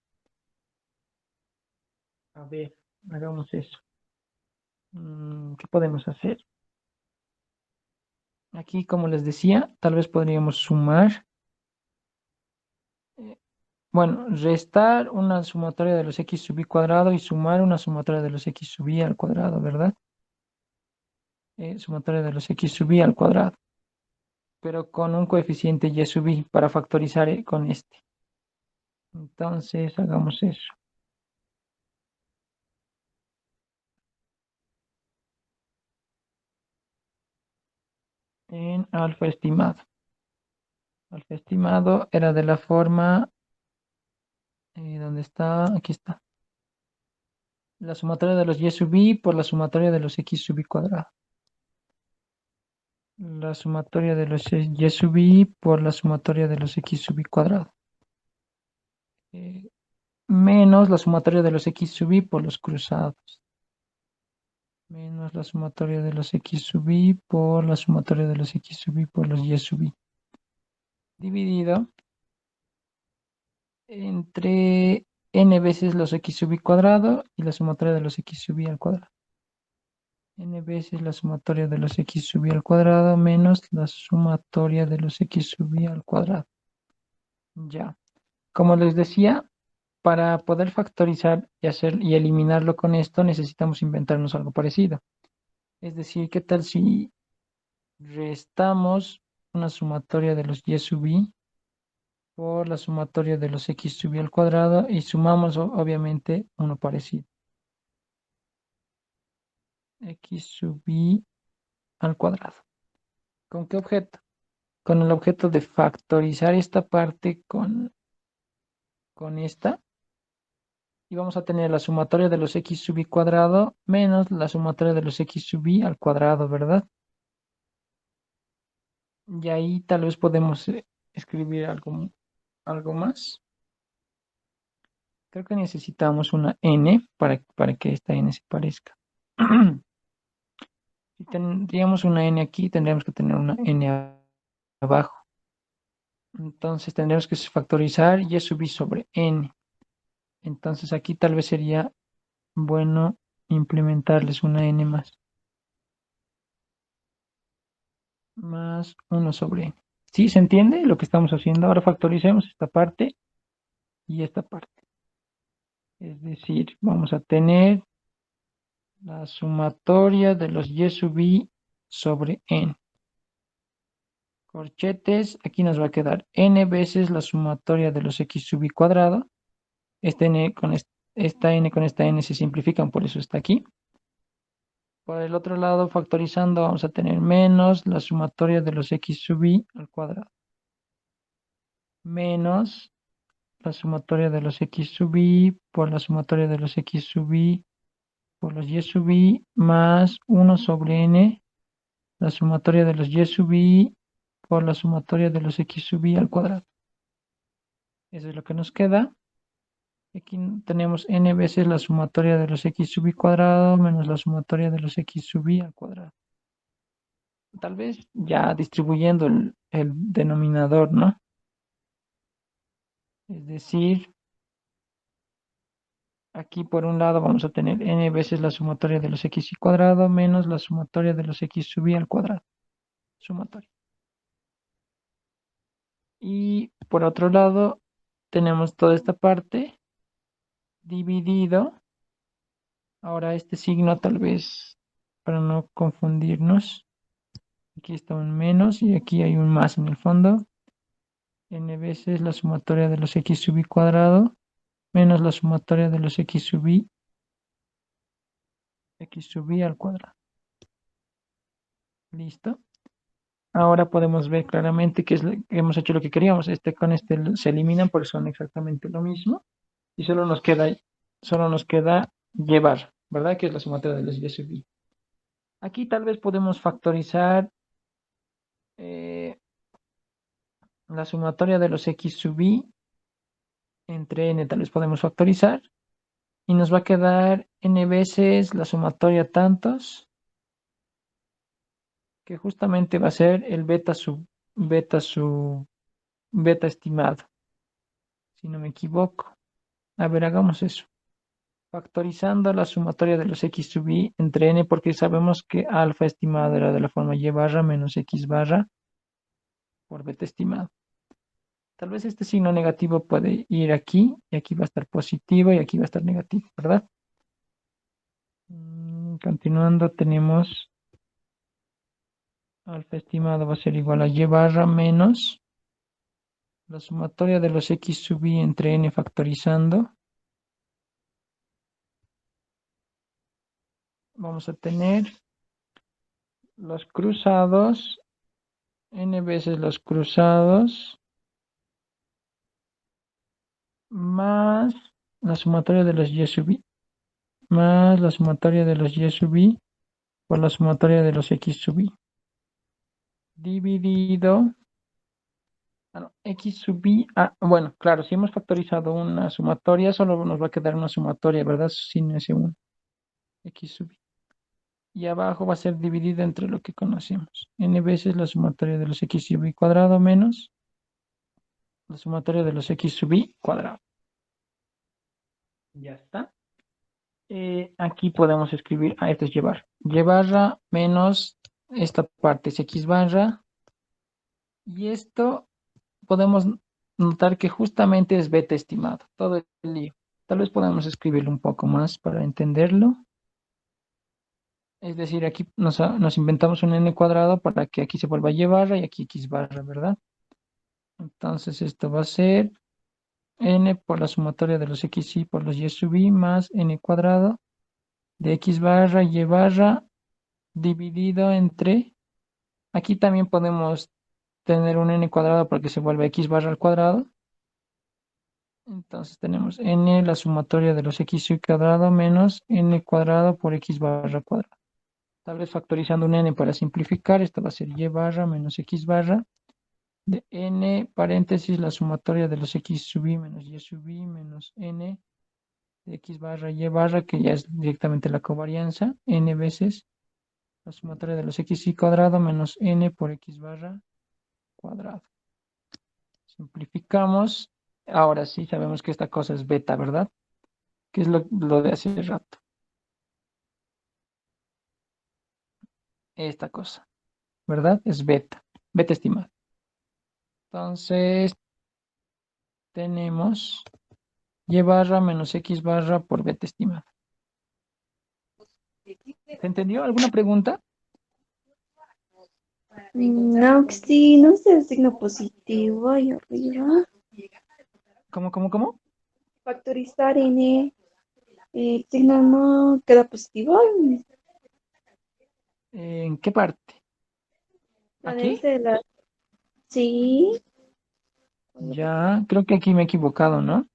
A ver, hagamos eso. ¿Qué podemos hacer? Aquí, como les decía, tal vez podríamos sumar, eh, bueno, restar una sumatoria de los x sub i cuadrado y sumar una sumatoria de los x sub i al cuadrado, ¿verdad? Sumatoria de los x sub i al cuadrado, pero con un coeficiente y sub i para factorizar con este. Entonces, hagamos eso. En alfa estimado. Alfa estimado era de la forma, ¿dónde está? Aquí está. La sumatoria de los y sub i por la sumatoria de los x sub i cuadrado. La sumatoria de los y sub i por la sumatoria de los x sub i cuadrado. Menos la sumatoria de los x sub i por los cruzados. Menos la sumatoria de los x sub i por la sumatoria de los x sub i por los y sub i. Dividido entre n veces los x sub i cuadrado y la sumatoria de los x sub i al cuadrado. N veces la sumatoria de los x sub i al cuadrado menos la sumatoria de los x sub i al cuadrado. Ya. Como les decía, para poder factorizar y eliminarlo con esto, necesitamos inventarnos algo parecido. Es decir, ¿qué tal si restamos una sumatoria de los y sub i por la sumatoria de los x sub i al cuadrado y sumamos obviamente uno parecido? X sub i al cuadrado. ¿Con qué objeto? Con el objeto de factorizar esta parte con esta. Y vamos a tener la sumatoria de los x sub i cuadrado menos la sumatoria de los x sub i al cuadrado, ¿verdad? Y ahí tal vez podemos escribir algo más. Creo que necesitamos una n para que esta n se parezca. Si tendríamos una n aquí, tendríamos que tener una n abajo. Entonces tendremos que factorizar y sub i sobre n. Entonces aquí tal vez sería bueno implementarles una n más 1 sobre n. ¿Sí se entiende lo que estamos haciendo? Ahora factoricemos esta parte y esta parte. Es decir, vamos a tener la sumatoria de los y sub i sobre n. Corchetes, aquí nos va a quedar n veces la sumatoria de los x sub i cuadrado. Esta n con esta n se simplifican, por eso está aquí. Por el otro lado, factorizando, vamos a tener menos la sumatoria de los x sub i al cuadrado. Menos la sumatoria de los x sub i por la sumatoria de los x sub i por los y sub i más 1 sobre n, la sumatoria de los y sub i por la sumatoria de los x sub i al cuadrado. Eso es lo que nos queda. Aquí tenemos n veces la sumatoria de los x sub i cuadrado menos la sumatoria de los x sub i al cuadrado. Tal vez ya distribuyendo el denominador, ¿no? Es decir, aquí por un lado vamos a tener n veces la sumatoria de los x y cuadrado menos la sumatoria de los x sub i al cuadrado. Sumatoria. Y por otro lado tenemos toda esta parte dividido. Ahora este signo tal vez para no confundirnos. Aquí está un menos y aquí hay un más en el fondo. N veces la sumatoria de los x sub i cuadrado menos la sumatoria de los x sub i al cuadrado. ¿Listo? Ahora podemos ver claramente que hemos hecho lo que queríamos. Este con este se eliminan porque son exactamente lo mismo. Y solo nos queda llevar, ¿verdad? Que es la sumatoria de los y sub i. Aquí tal vez podemos factorizar la sumatoria de los x sub i entre n, tal vez podemos factorizar. Y nos va a quedar n veces la sumatoria tantos, que justamente va a ser el beta estimado, si no me equivoco. A ver, hagamos eso. Factorizando la sumatoria de los x sub i entre n, porque sabemos que alfa estimado era de la forma y barra menos x barra por beta estimado. Tal vez este signo negativo puede ir aquí, y aquí va a estar positivo, y aquí va a estar negativo, ¿verdad? Continuando, tenemos alfa estimado va a ser igual a y barra menos la sumatoria de los x sub i entre n factorizando. Vamos a tener los cruzados, n veces los cruzados, más la sumatoria de los y sub i, más la sumatoria de los y sub i por la sumatoria de los x sub i, dividido, x sub i, bueno, claro, si hemos factorizado una sumatoria, solo nos va a quedar una sumatoria, ¿verdad? Sin ese 1, x sub i. Y abajo va a ser dividido entre lo que conocemos. N veces la sumatoria de los x sub i cuadrado menos la sumatoria de los x sub i cuadrado. Ya está. Aquí podemos escribir, esto es llevar. Y barra menos esta parte es x barra. Y esto podemos notar que justamente es beta estimado. Todo el lío. Tal vez podamos escribirlo un poco más para entenderlo. Es decir, aquí nos inventamos un n cuadrado para que aquí se vuelva y barra y aquí x barra, ¿verdad? Entonces esto va a ser n por la sumatoria de los x y por los y sub i más n cuadrado de x barra y barra dividido entre, aquí también podemos tener un n cuadrado porque se vuelve x barra al cuadrado. Entonces tenemos n la sumatoria de los x y cuadrado menos n cuadrado por x barra al cuadrado. Tal vez factorizando un n para simplificar, esto va a ser y barra menos x barra de n paréntesis la sumatoria de los x sub i menos y sub i menos n X barra y barra, que ya es directamente la covarianza, n veces la sumatoria de los x y cuadrado menos n por x barra cuadrado. Simplificamos. Ahora sí sabemos que esta cosa es beta, ¿verdad? Que es lo de hace rato. Esta cosa, ¿verdad? Es beta. Beta estimada. Entonces, tenemos y barra menos x barra por beta estimada. ¿Se entendió? ¿Alguna pregunta? No, que sí, no sé el signo positivo ahí arriba. ¿Cómo? Factorizar n, el signo no queda positivo. ¿En qué parte? ¿Aquí? Desde la... Sí, Ya, creo que aquí me he equivocado, ¿no?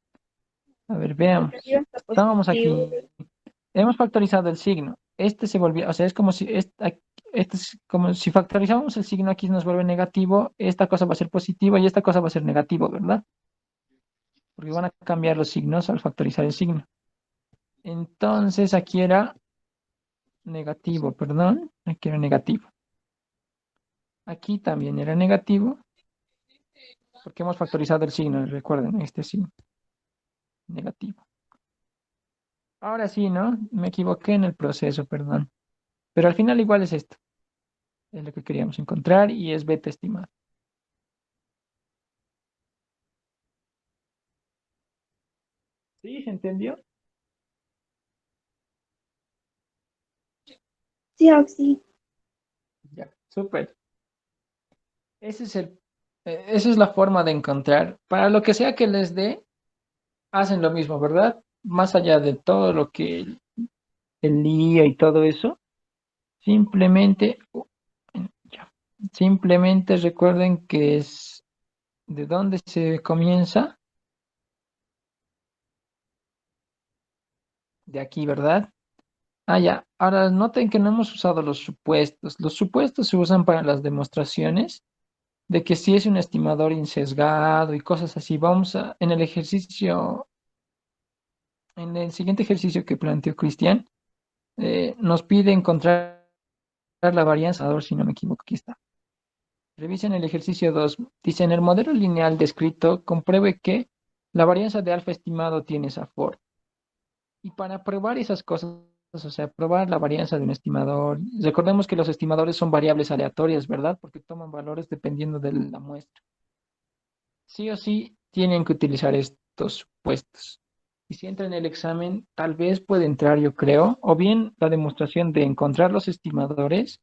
A ver, porque veamos. arriba está Estábamos positivo. aquí. Hemos factorizado el signo. Este se volvió, o sea, es como si, este es como si factorizamos el signo aquí nos vuelve negativo, esta cosa va a ser positiva y esta cosa va a ser negativo, ¿verdad? Porque van a cambiar los signos al factorizar el signo. Entonces aquí era negativo, perdón, aquí era negativo. Aquí también era negativo, porque hemos factorizado el signo, recuerden, este signo, negativo. Ahora sí, ¿no? Me equivoqué en el proceso, perdón. Pero al final igual es esto, es lo que queríamos encontrar y es beta estimado. ¿Sí? ¿Se entendió? Sí, Oxy. Ya, súper. Ese es esa es la forma de encontrar. Para lo que sea que les dé, hacen lo mismo, ¿verdad? Más allá de todo lo que el lío y todo eso, simplemente, ya. Simplemente recuerden que es de dónde se comienza, de aquí, ¿verdad? Ah, ya. Ahora noten que no hemos usado los supuestos. Los supuestos se usan para las demostraciones de que si es un estimador insesgado y cosas así. Vamos a, en el ejercicio, en el siguiente ejercicio que planteó Cristian, nos pide encontrar la varianza, a ver si no me equivoco, aquí está. Revisen el ejercicio 2. Dice, en el modelo lineal descrito, compruebe que la varianza de alfa estimado tiene esa forma. Y para probar esas cosas, o sea, probar la varianza de un estimador, recordemos que los estimadores son variables aleatorias, ¿verdad? Porque toman valores dependiendo de la muestra. Sí o sí tienen que utilizar estos supuestos. Y si entra en el examen, tal vez puede entrar, yo creo, o bien la demostración de encontrar los estimadores,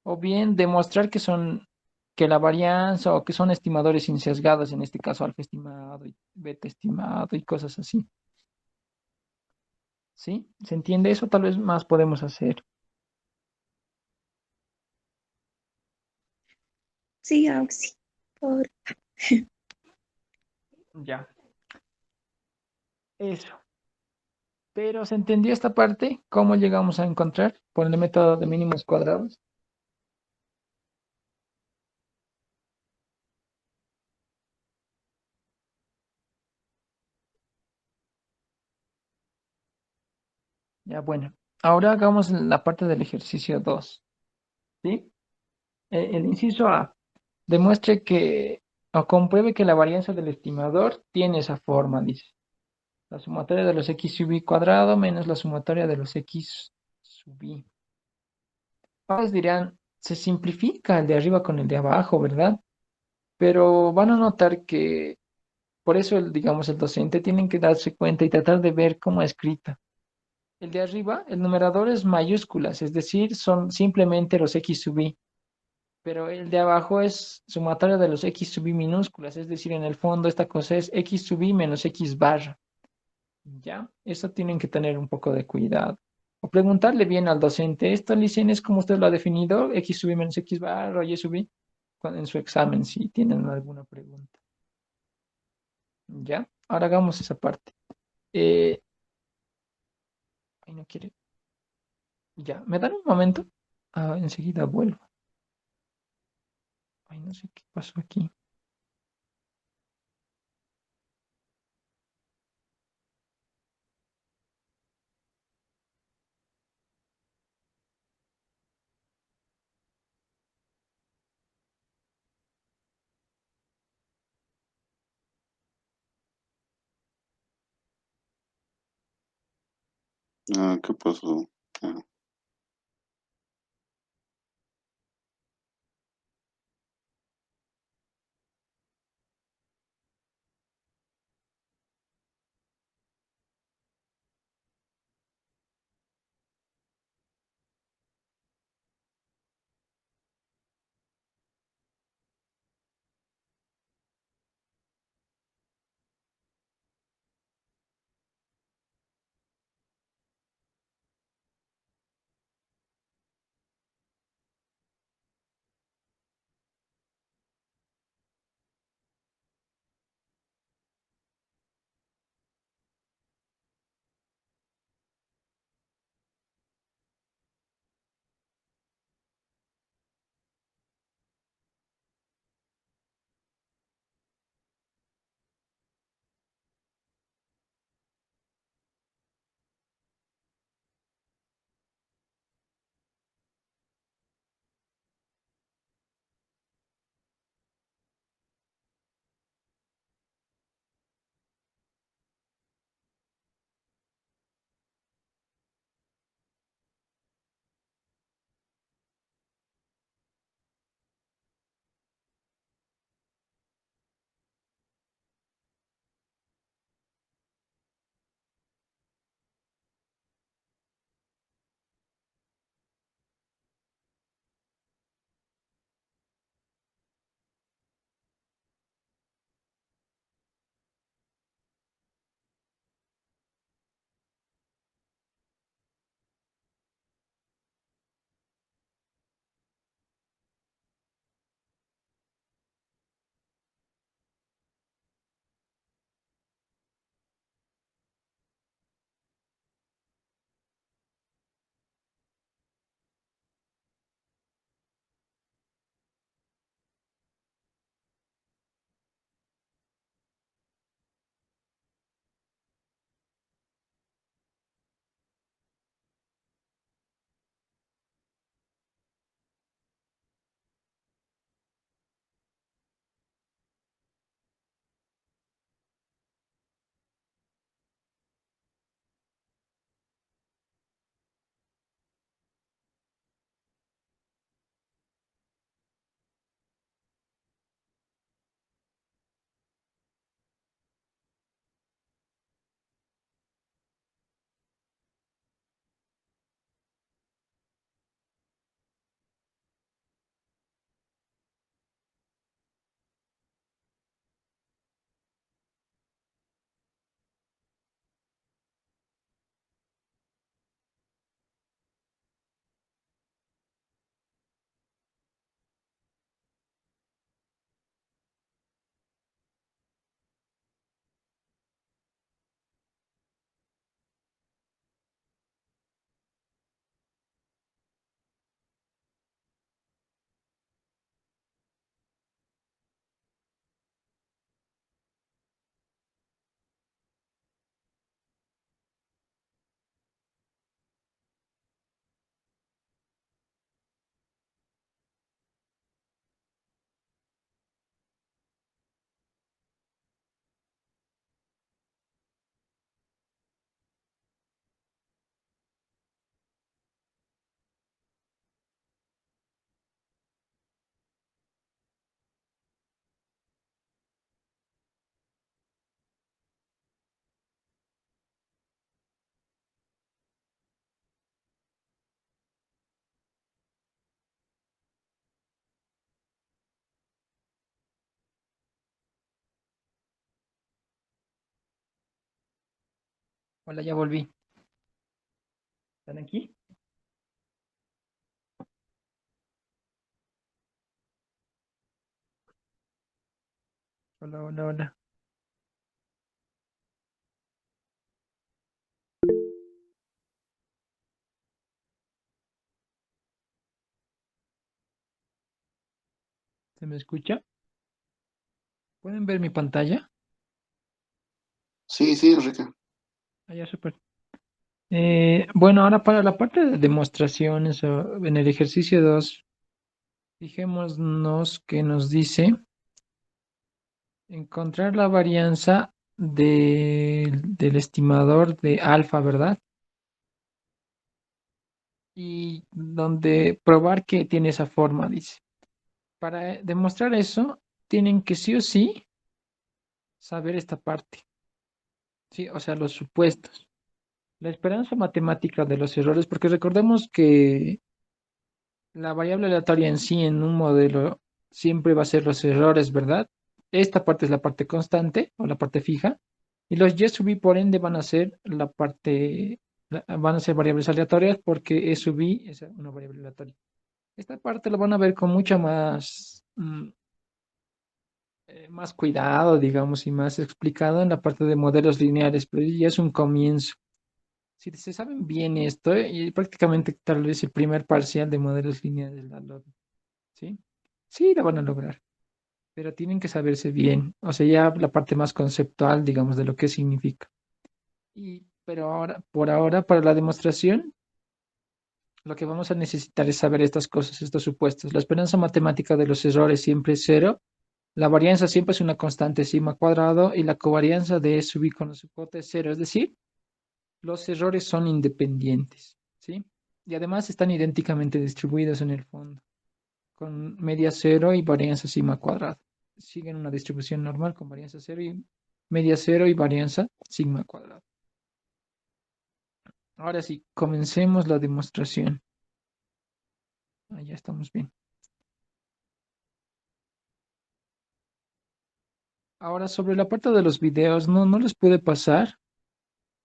o bien demostrar que son, que la varianza o que son estimadores insesgados, en este caso alfa estimado y beta estimado y cosas así. ¿Sí? ¿Se entiende eso? Tal vez más podemos hacer. Sí, Oxy. Por... Ya. Eso. Pero ¿se entendió esta parte? ¿Cómo llegamos a encontrar por el método de mínimos cuadrados? Ya, bueno. Ahora hagamos la parte del ejercicio 2. ¿Sí? El inciso A. Demuestre que o compruebe que la varianza del estimador tiene esa forma, dice. La sumatoria de los x sub i cuadrado menos la sumatoria de los x sub i. Ahora dirán, se simplifica el de arriba con el de abajo, ¿verdad? Pero van a notar que por eso, digamos, el docente tiene que darse cuenta y tratar de ver cómo ha escrito. El de arriba, el numerador es mayúsculas, es decir, son simplemente los x sub i. Pero el de abajo es sumatoria de los x sub i minúsculas, es decir, en el fondo esta cosa es x sub i menos x barra. ¿Ya? Eso tienen que tener un poco de cuidado. O preguntarle bien al docente, ¿esto, Licen, es como usted lo ha definido? X sub i menos x barra o y sub i, en su examen, si tienen alguna pregunta. ¿Ya? Ahora hagamos esa parte. Eh, ay, no quiere. Ya, ¿me dan un momento? Ah, enseguida vuelvo. Ay, no sé qué pasó aquí. Ah, ¿qué pasó? Ah, Hola, ya volví. ¿Están aquí? Hola, hola, hola. ¿Se me escucha? ¿Pueden ver mi pantalla? sí, sí, Enrique. Ah, ya, súper. Bueno, ahora para la parte de demostraciones, en el ejercicio 2, fijémonos que nos dice encontrar la varianza del estimador de alfa, ¿verdad? y donde probar que tiene esa forma, dice. Para demostrar eso, tienen que sí o sí saber esta parte, ¿sí? O sea, los supuestos. La esperanza matemática de los errores, porque recordemos que la variable aleatoria en sí en un modelo siempre va a ser los errores, ¿verdad? Esta parte es la parte constante o la parte fija, y los y sub i por ende van a ser van a ser variables aleatorias porque e sub i es una variable aleatoria. Esta parte lo van a ver con mucha más, más cuidado, digamos, y más explicado en la parte de modelos lineales, pero ya es un comienzo. Si se saben bien esto, y prácticamente tal vez el primer parcial de modelos lineales la logran, ¿sí? Sí, la van a lograr, pero tienen que saberse bien, o sea, ya la parte más conceptual, digamos, de lo que significa. Pero ahora, por ahora, para la demostración, lo que vamos a necesitar es saber estas cosas, estos supuestos. La esperanza matemática de los errores siempre es cero. La varianza siempre es una constante sigma cuadrado y la covarianza de E sub i con su cuota es cero. Es decir, los errores son independientes, ¿sí? Y además están idénticamente distribuidos en el fondo, con media cero y varianza sigma cuadrado. Siguen una distribución normal con varianza cero y media cero y varianza sigma cuadrado. Ahora sí, comencemos la demostración. Ya estamos bien. Ahora, sobre la parte de los videos, no les puede pasar,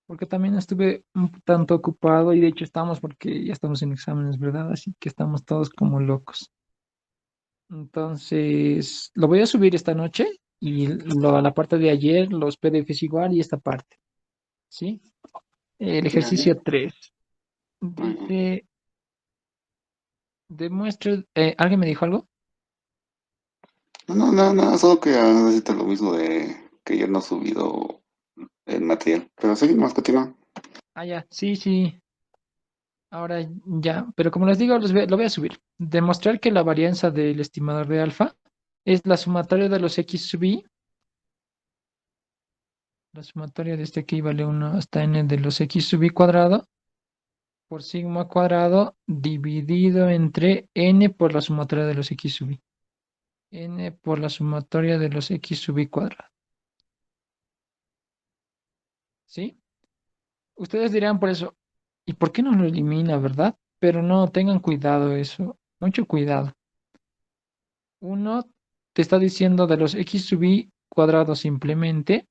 porque también estuve un tanto ocupado y de hecho estamos porque ya estamos en exámenes, ¿verdad? Así que estamos todos como locos. Entonces, lo voy a subir esta noche y la parte de ayer, los PDFs igual y esta parte, ¿sí? El Ya, ya. ejercicio 3 Ujú. dice, demuestre, ¿alguien me dijo algo? No, solo que necesita lo mismo de que ya no he subido el material. Pero sí, más continúa. Ah, ya, sí, sí, ahora ya, pero como les digo, lo voy a subir. Demostrar que la varianza del estimador de alfa es la sumatoria de los x sub i, la sumatoria de este aquí vale 1 hasta n de los x sub i cuadrado por sigma cuadrado dividido entre n por la sumatoria de los x sub i. N por la sumatoria de los x sub i cuadrado. ¿Sí? Ustedes dirán por eso, ¿y por qué no lo elimina, verdad? Pero no, tengan cuidado eso, mucho cuidado. Uno te está diciendo de los x sub i cuadrado simplemente,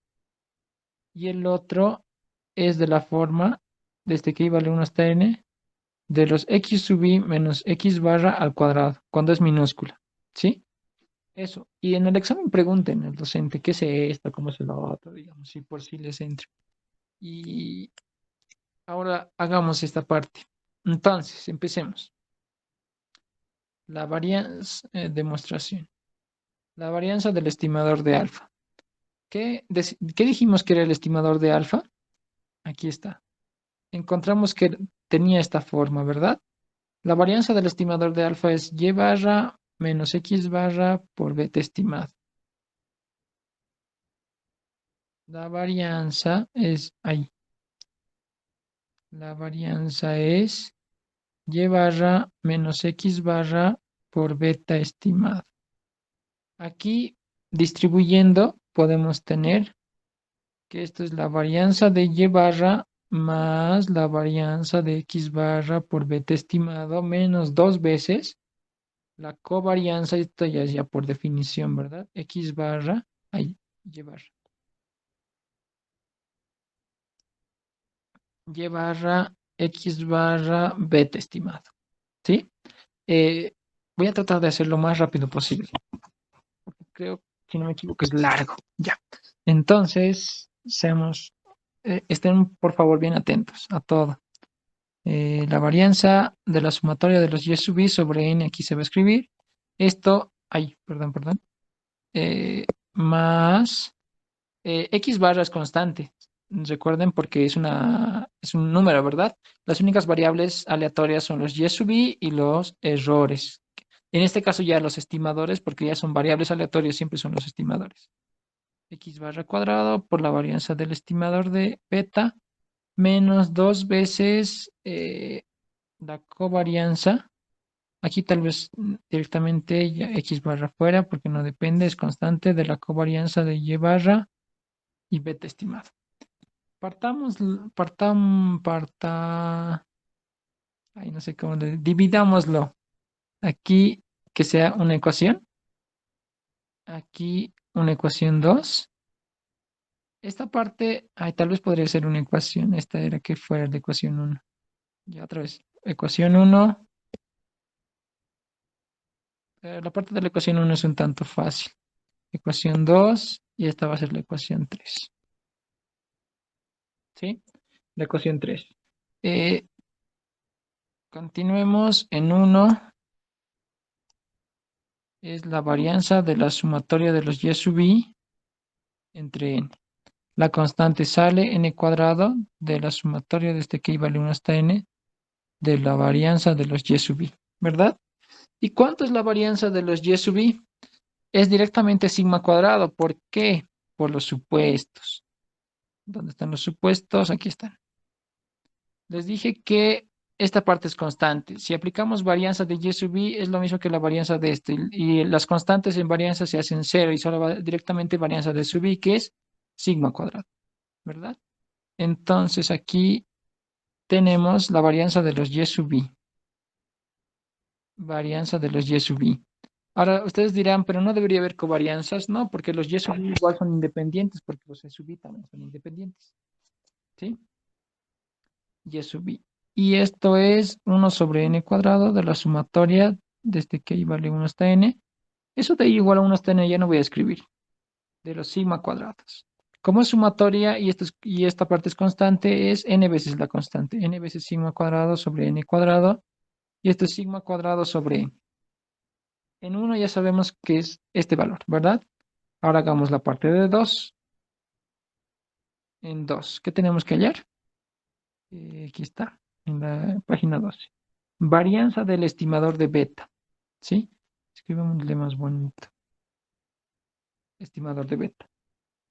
y el otro es de la forma, desde que i vale 1 hasta n, de los x sub i menos x barra al cuadrado, cuando es minúscula. ¿Sí? Eso. Y en el examen pregunten al docente qué es esto, cómo se lo otro, digamos, si por si les entra. Y ahora hagamos esta parte. Entonces, empecemos. La varianza, demostración. La varianza del estimador de alfa. ¿Qué dijimos que era el estimador de alfa? Aquí está. Encontramos que tenía esta forma, ¿verdad? La varianza del estimador de alfa es y barra menos x barra por beta estimado. La varianza es ahí. La varianza es y barra menos x barra por beta estimado. Aquí, distribuyendo, podemos tener que esto es la varianza de y barra más la varianza de x barra por beta estimado menos dos veces la covarianza, esto ya es ya por definición, ¿verdad? X barra, ahí, y barra x barra beta estimado, ¿sí? Eh, Voy a tratar de hacerlo lo más rápido posible. Creo, si no me equivoco, es largo. Ya. Entonces, estén por favor bien atentos a todo. La varianza de la sumatoria de los y sub i sobre n, aquí se va a escribir. Esto, ay, perdón. Más x barra es constante. Recuerden porque es un número, ¿verdad? Las únicas variables aleatorias son los y sub i y los errores. En este caso ya los estimadores, porque ya son variables aleatorias, siempre son los estimadores. X barra cuadrado por la varianza del estimador de beta menos dos veces la covarianza. Aquí tal vez directamente ya x barra fuera porque no depende, es constante de la covarianza de y barra y beta estimado. Partamos, ay, no sé cómo, dividámoslo. Aquí que sea una ecuación, aquí una ecuación 2. Esta parte, ay, tal vez podría ser una ecuación, esta era que fuera la ecuación 1. Ya otra vez, ecuación 1. La parte de la ecuación 1 es un tanto fácil. Ecuación 2 y esta va a ser la ecuación 3. ¿Sí? La ecuación 3. Eh, Continuemos en 1. Es la varianza de la sumatoria de los y sub i entre n. La constante sale n cuadrado de la sumatoria desde que i vale 1 hasta n de la varianza de los y sub i, ¿verdad? ¿Y cuánto es la varianza de los y sub i? Es directamente sigma cuadrado. ¿Por qué? Por los supuestos. ¿Dónde están los supuestos? Aquí están. Les dije que esta parte es constante. Si aplicamos varianza de y sub i, es lo mismo que la varianza de esto. Y las constantes en varianza se hacen cero y solo va directamente varianza de sub i, que es sigma cuadrado, ¿verdad? Entonces aquí tenemos la varianza de los y sub i. Varianza de los y sub i. Ahora, ustedes dirán, pero no debería haber covarianzas. No, porque los y sub i igual son independientes, porque los e sub i también son independientes. ¿Sí? Y sub i. Y esto es 1 sobre n cuadrado de la sumatoria desde que i vale 1 hasta n. Eso de i igual a 1 hasta n ya no voy a escribir. De los sigma cuadrados. Como es sumatoria y esta parte es constante, es n veces la constante. N veces sigma cuadrado sobre n cuadrado. Y esto es sigma cuadrado sobre n. En 1 ya sabemos que es este valor, ¿verdad? Ahora hagamos la parte de 2. En 2, ¿qué tenemos que hallar? Aquí está, en la página 12. Varianza del estimador de beta, ¿sí? Escribámosle más bonito. Estimador de beta.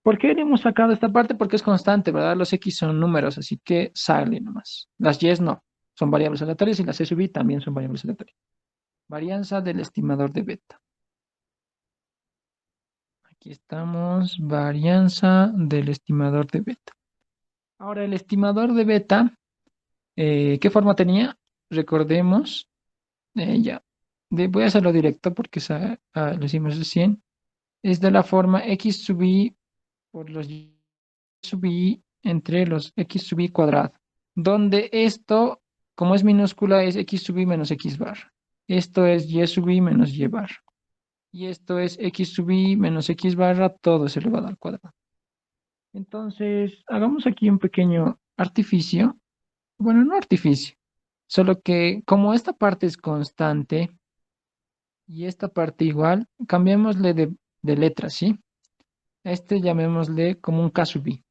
¿Por qué hemos sacado esta parte? Porque es constante, ¿verdad? Los X son números, así que sale nomás. Las Y no, son variables aleatorias y las E sub i también son variables aleatorias. Varianza del estimador de beta. Aquí estamos, varianza del estimador de beta. Ahora, el estimador de beta, ¿qué forma tenía? Recordemos, ya. Voy a hacerlo directo porque lo hicimos recién. Es de la forma X sub i por los Y sub i entre los X sub i cuadrado. Donde esto, como es minúscula, es X sub i menos X bar. Esto es Y sub i menos Y bar. Y esto es X sub i menos X barra, todo es elevado al cuadrado. Entonces, hagamos aquí un pequeño artificio. Bueno, no artificio, solo que como esta parte es constante y esta parte igual, cambiémosle de letra, ¿sí? Este llamémosle como un K sub i.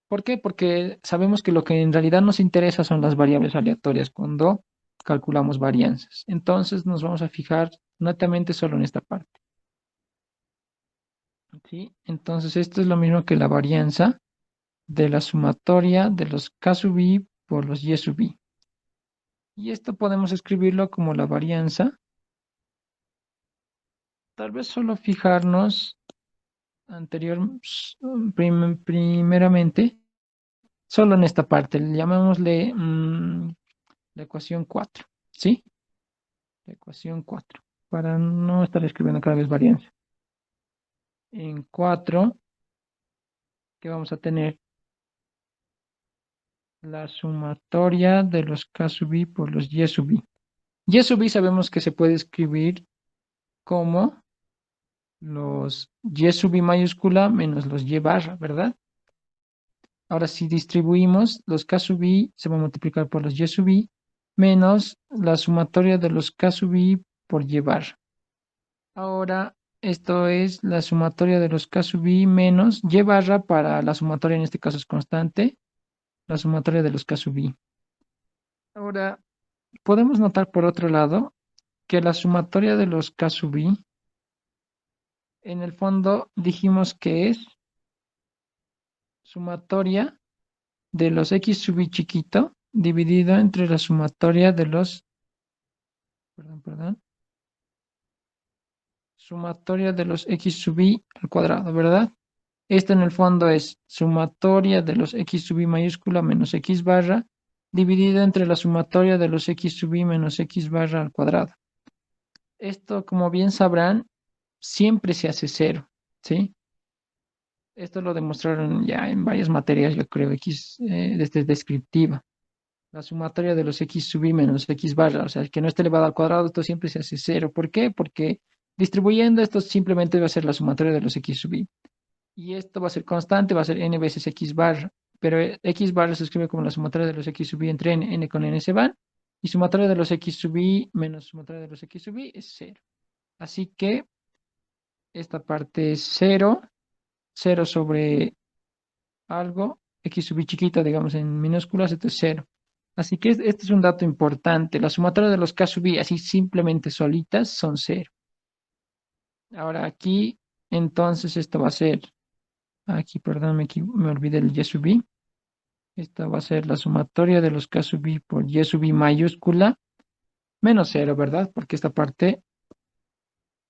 ¿Por qué? Porque sabemos que lo que en realidad nos interesa son las variables aleatorias cuando calculamos varianzas. Entonces nos vamos a fijar netamente solo en esta parte. ¿Sí? Entonces esto es lo mismo que la varianza de la sumatoria de los K sub i por los Y sub i. Y esto podemos escribirlo como la varianza. Tal vez solo fijarnos primeramente solo en esta parte. Llamémosle la ecuación 4. ¿Sí? La ecuación 4. Para no estar escribiendo cada vez varianza. En 4, ¿qué vamos a tener? La sumatoria de los K sub i por los Y sub i. Y sub i sabemos que se puede escribir como los Y sub i mayúscula menos los Y barra, ¿verdad? Ahora, si distribuimos, los K sub i se va a multiplicar por los Y sub i menos la sumatoria de los K sub i por Y barra. Ahora, esto es la sumatoria de los K sub i menos Y barra para la sumatoria, en este caso es constante, la sumatoria de los K sub i. Ahora, podemos notar por otro lado que la sumatoria de los K sub i, en el fondo dijimos que es sumatoria de los X sub i chiquito dividido entre la sumatoria de los perdón. Sumatoria de los x sub i al cuadrado, ¿verdad? Esto en el fondo es sumatoria de los x sub i mayúscula menos x barra dividido entre la sumatoria de los x sub i menos x barra al cuadrado. Esto, como bien sabrán, siempre se hace cero, ¿sí? Esto lo demostraron ya en varias materias, yo creo, desde descriptiva. La sumatoria de los x sub i menos x barra, o sea, que no esté elevado al cuadrado, esto siempre se hace cero. ¿Por qué? Porque distribuyendo esto simplemente va a ser la sumatoria de los x sub i. Y esto va a ser constante, va a ser n veces x barra. Pero x barra se escribe como la sumatoria de los x sub i entre n con n se van. Y sumatoria de los x sub i menos sumatoria de los x sub i es cero. Así que esta parte es cero. 0 sobre algo, x sub i chiquita, digamos en minúsculas, esto es cero. Así que este es un dato importante. La sumatoria de los k sub i, así simplemente solitas, son cero. Ahora aquí, entonces esto va a ser, aquí, perdón, me olvidé el y sub i. Esta va a ser la sumatoria de los k sub i por y sub i mayúscula, menos cero, ¿verdad? Porque esta parte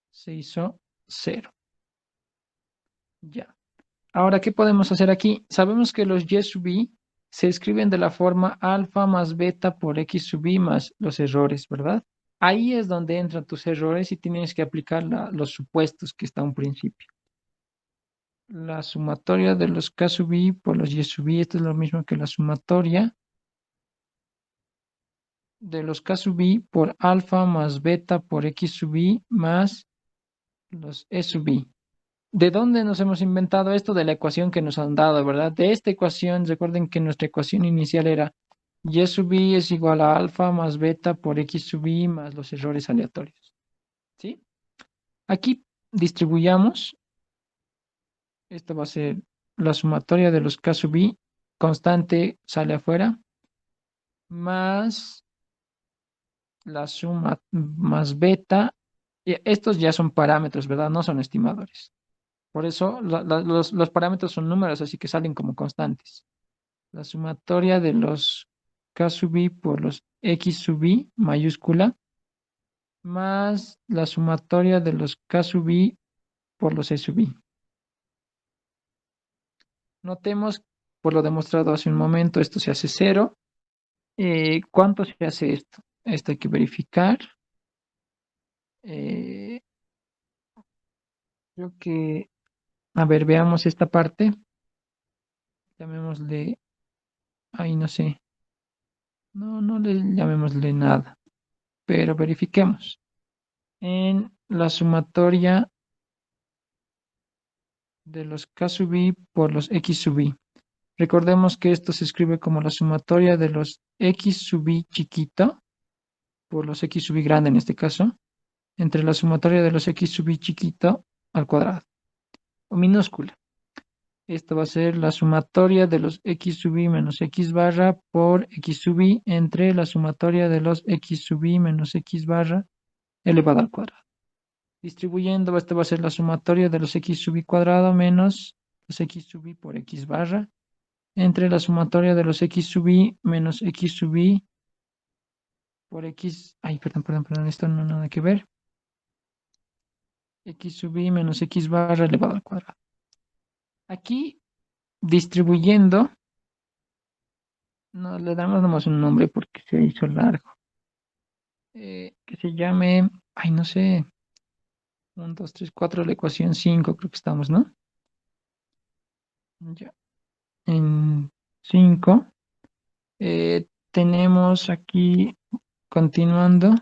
se hizo cero. Ya. Ahora, ¿qué podemos hacer aquí? Sabemos que los y sub i se escriben de la forma alfa más beta por x sub i más los errores, ¿verdad? Ahí es donde entran tus errores y tienes que aplicar los supuestos que está a un principio. La sumatoria de los k sub i por los y sub i, esto es lo mismo que la sumatoria de los k sub i por alfa más beta por x sub i más los e sub i. ¿De dónde nos hemos inventado esto? De la ecuación que nos han dado, ¿verdad? De esta ecuación, recuerden que nuestra ecuación inicial era y sub i es igual a alfa más beta por x sub i más los errores aleatorios. ¿Sí? Aquí distribuyamos. Esto va a ser la sumatoria de los k sub i, constante sale afuera, más la suma más beta. Y estos ya son parámetros, ¿verdad? No son estimadores. Por eso los parámetros son números, así que salen como constantes. La sumatoria de los k sub i por los x sub i mayúscula más la sumatoria de los k sub i por los e sub i. Notemos, por lo demostrado hace un momento, esto se hace cero. ¿Cuánto se hace esto? Esto hay que verificar. Eh, Creo que, a ver, veamos esta parte. Llamémosle, ay, no sé. No le llamémosle nada, pero verifiquemos. En la sumatoria de los k sub i por los x sub i. Recordemos que esto se escribe como la sumatoria de los x sub i chiquito por los x sub i grande en este caso, entre la sumatoria de los x sub i chiquito al cuadrado, o minúscula. Esto va a ser la sumatoria de los x sub i menos x barra por x sub i entre la sumatoria de los x sub i menos x barra elevado al cuadrado. Distribuyendo, esto va a ser la sumatoria de los x sub i cuadrado menos los x sub i por x barra entre la sumatoria de los x sub i menos x sub i por x... Ay, perdón, esto no nada que ver. X sub i menos x barra elevado al cuadrado. Aquí, distribuyendo, no le damos nomás un nombre porque se hizo largo. Que se llame, ay, no sé, 1, 2, 3, 4, la ecuación 5, creo que estamos, ¿no? Ya. En 5, tenemos aquí, continuando,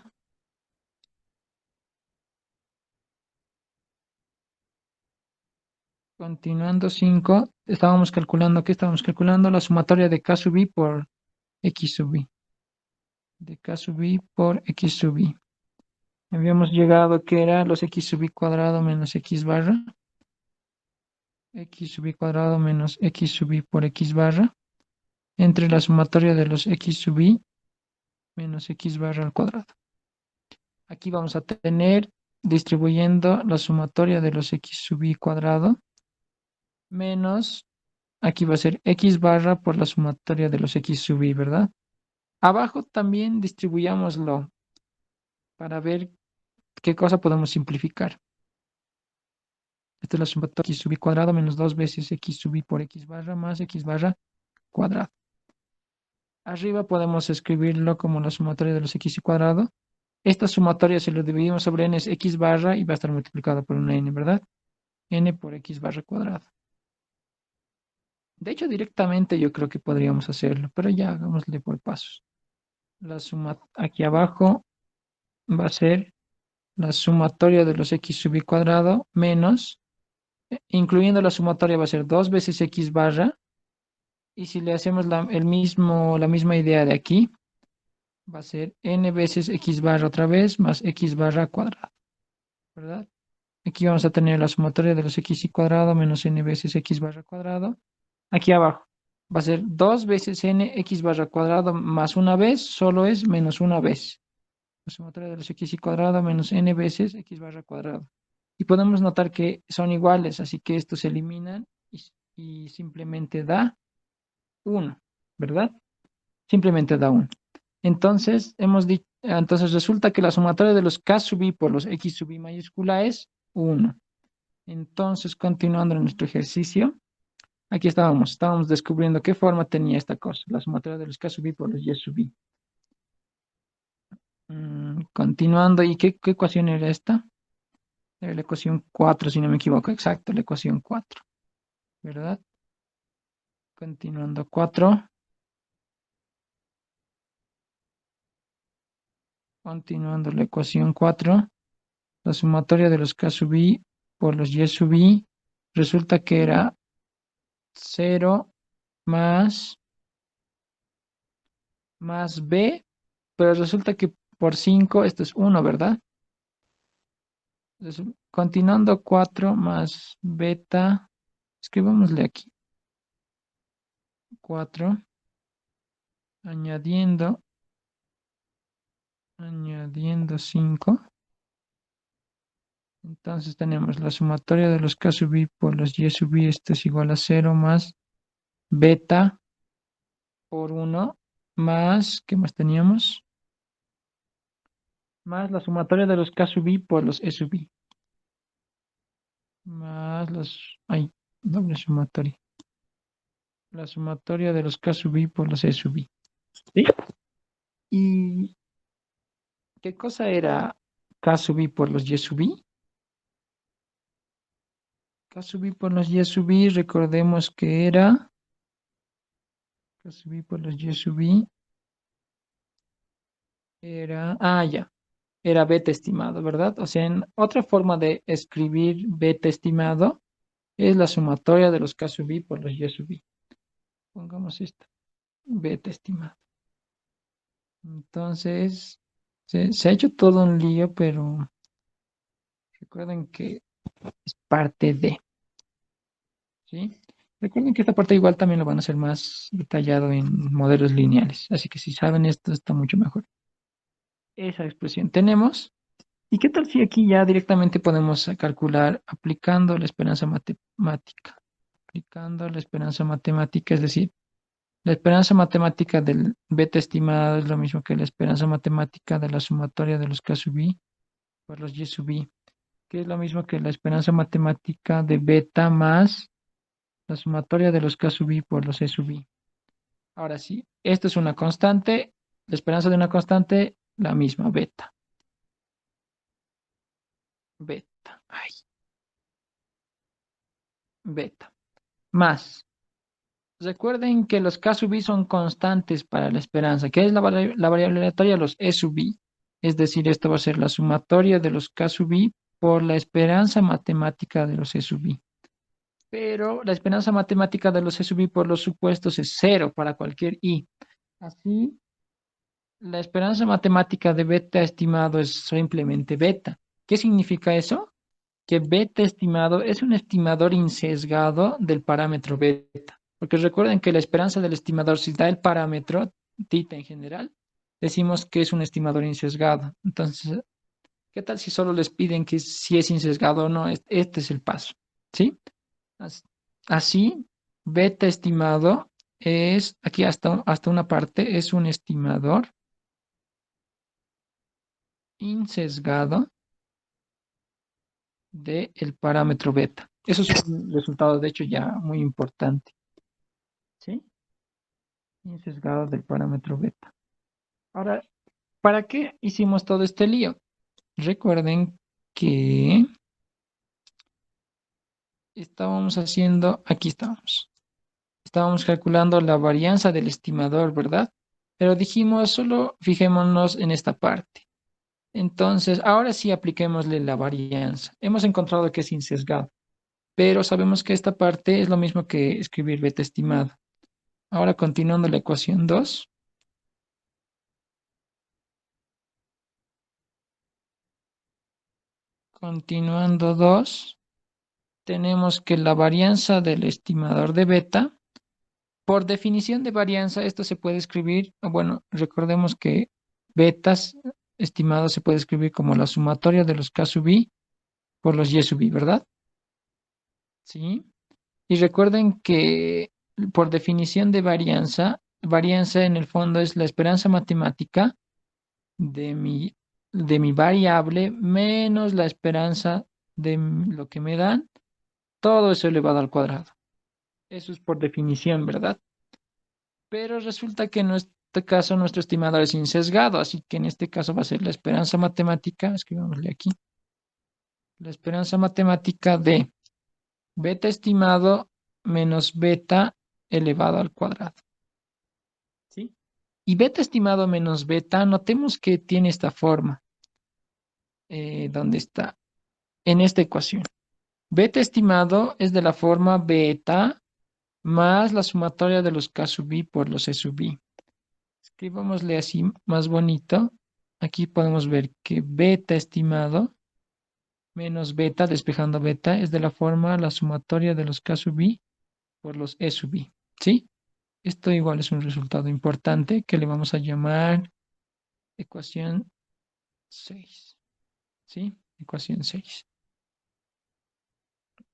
continuando 5, estábamos calculando, ¿qué estábamos calculando? La sumatoria de k sub i por x sub i. De k sub i por x sub i. Habíamos llegado que era los x sub i cuadrado menos x barra. X sub i cuadrado menos x sub i por x barra. Entre la sumatoria de los x sub i menos x barra al cuadrado. Aquí vamos a tener distribuyendo la sumatoria de los x sub i cuadrado menos, aquí va a ser x barra por la sumatoria de los x sub i, ¿verdad? Abajo también distribuyámoslo para ver qué cosa podemos simplificar. Esta es la sumatoria x sub i cuadrado menos 2 veces x sub i por x barra más x barra cuadrado. Arriba podemos escribirlo como la sumatoria de los x cuadrado. Esta sumatoria, si lo dividimos sobre n, es x barra y va a estar multiplicado por una n, ¿verdad? N por x barra cuadrado. De hecho, directamente yo creo que podríamos hacerlo, pero ya hagámosle por pasos. La suma aquí abajo va a ser la sumatoria de los x sub i cuadrado menos, incluyendo la sumatoria va a ser 2 veces x barra, y si le hacemos la misma idea de aquí, va a ser n veces x barra otra vez más x barra cuadrado, ¿verdad? Aquí vamos a tener la sumatoria de los x cuadrado menos n veces x barra cuadrado. Aquí abajo va a ser 2 veces n x barra cuadrado más una vez, solo es menos una vez. La sumatoria de los x cuadrado menos n veces x barra cuadrado. Y podemos notar que son iguales, así que estos se eliminan y simplemente da 1, ¿verdad? Simplemente da 1. Entonces, entonces resulta que la sumatoria de los k sub i por los x sub i mayúscula es 1. Entonces, continuando en nuestro ejercicio, aquí estábamos descubriendo qué forma tenía esta cosa, la sumatoria de los k sub i por los y sub i. Continuando, ¿y qué ecuación era esta? Era la ecuación 4, si no me equivoco, exacto, la ecuación 4, ¿verdad? Continuando, 4. Continuando la ecuación 4, la sumatoria de los k sub i por los y sub i resulta que era 0 más b, pero resulta que por 5 esto es 1, ¿verdad? Entonces, continuando 4 más beta, escribámosle aquí 4, añadiendo 5. Entonces tenemos la sumatoria de los k sub i por los y sub i, esto es igual a 0 más beta por 1 más, ¿qué más teníamos? Más la sumatoria de los k sub i por los e sub i. Más doble sumatoria. La sumatoria de los k sub i por los e sub i. ¿Sí? ¿Y qué cosa era k sub i por los y sub i? K sub i por los y sub i, recordemos que era K sub i por los y sub i era, ya, era beta estimado, ¿verdad? O sea, en otra forma de escribir beta estimado es la sumatoria de los k sub i por los y sub i. Pongamos esto, beta estimado. Entonces, se ha hecho todo un lío, pero recuerden que es parte de, ¿sí? Recuerden que esta parte igual también lo van a hacer más detallado en modelos lineales. Así que si saben esto, está mucho mejor. Esa expresión tenemos. ¿Y qué tal si aquí ya directamente podemos calcular aplicando la esperanza matemática? Aplicando la esperanza matemática, es decir, la esperanza matemática del beta estimado es lo mismo que la esperanza matemática de la sumatoria de los k sub i por los y sub i, que es lo mismo que la esperanza matemática de beta más la sumatoria de los k sub i por los e sub i. Ahora sí, esto es una constante, la esperanza de una constante, la misma, beta. Beta, beta. Más. Recuerden que los k sub i son constantes para la esperanza. ¿Qué es la variable aleatoria? Los e sub i. Es decir, esto va a ser la sumatoria de los k sub i por la esperanza matemática de los e sub i. Pero la esperanza matemática de los e sub i por los supuestos es 0 para cualquier i. Así, la esperanza matemática de beta estimado es simplemente beta. ¿Qué significa eso? Que beta estimado es un estimador insesgado del parámetro beta. Porque recuerden que la esperanza del estimador, si da el parámetro, tita en general, decimos que es un estimador insesgado. Entonces, ¿qué tal si solo les piden que si es insesgado o no? Este es el paso, ¿sí? Así, beta estimado es, aquí hasta una parte, es un estimador insesgado del parámetro beta. Eso es un resultado, de hecho, ya muy importante. ¿Sí? Insesgado del parámetro beta. Ahora, ¿para qué hicimos todo este lío? Recuerden que estábamos haciendo, aquí estábamos. Estábamos calculando la varianza del estimador, ¿verdad? Pero dijimos, solo fijémonos en esta parte. Entonces, ahora sí apliquémosle la varianza. Hemos encontrado que es insesgado, pero sabemos que esta parte es lo mismo que escribir beta estimado. Ahora, continuando la ecuación 2. Continuando 2, tenemos que la varianza del estimador de beta, por definición de varianza, esto se puede escribir, bueno, recordemos que betas estimados se puede escribir como la sumatoria de los K sub i por los Y sub i, ¿verdad? Sí. Y recuerden que por definición de varianza, varianza en el fondo es la esperanza matemática de mi variable menos la esperanza de lo que me dan, todo eso elevado al cuadrado. Eso es por definición, ¿verdad? Pero resulta que en este caso nuestro estimador es insesgado, así que en este caso va a ser la esperanza matemática, escribámosle aquí, la esperanza matemática de beta estimado menos beta elevado al cuadrado. ¿Sí? Y beta estimado menos beta, notemos que tiene esta forma. ¿Dónde está? En esta ecuación. Beta estimado es de la forma beta más la sumatoria de los K sub i por los E sub i. Escribámosle así más bonito. Aquí podemos ver que beta estimado menos beta, despejando beta, es de la forma la sumatoria de los K sub i por los E sub i. ¿Sí? Esto igual es un resultado importante que le vamos a llamar ecuación 6. ¿Sí? Ecuación 6.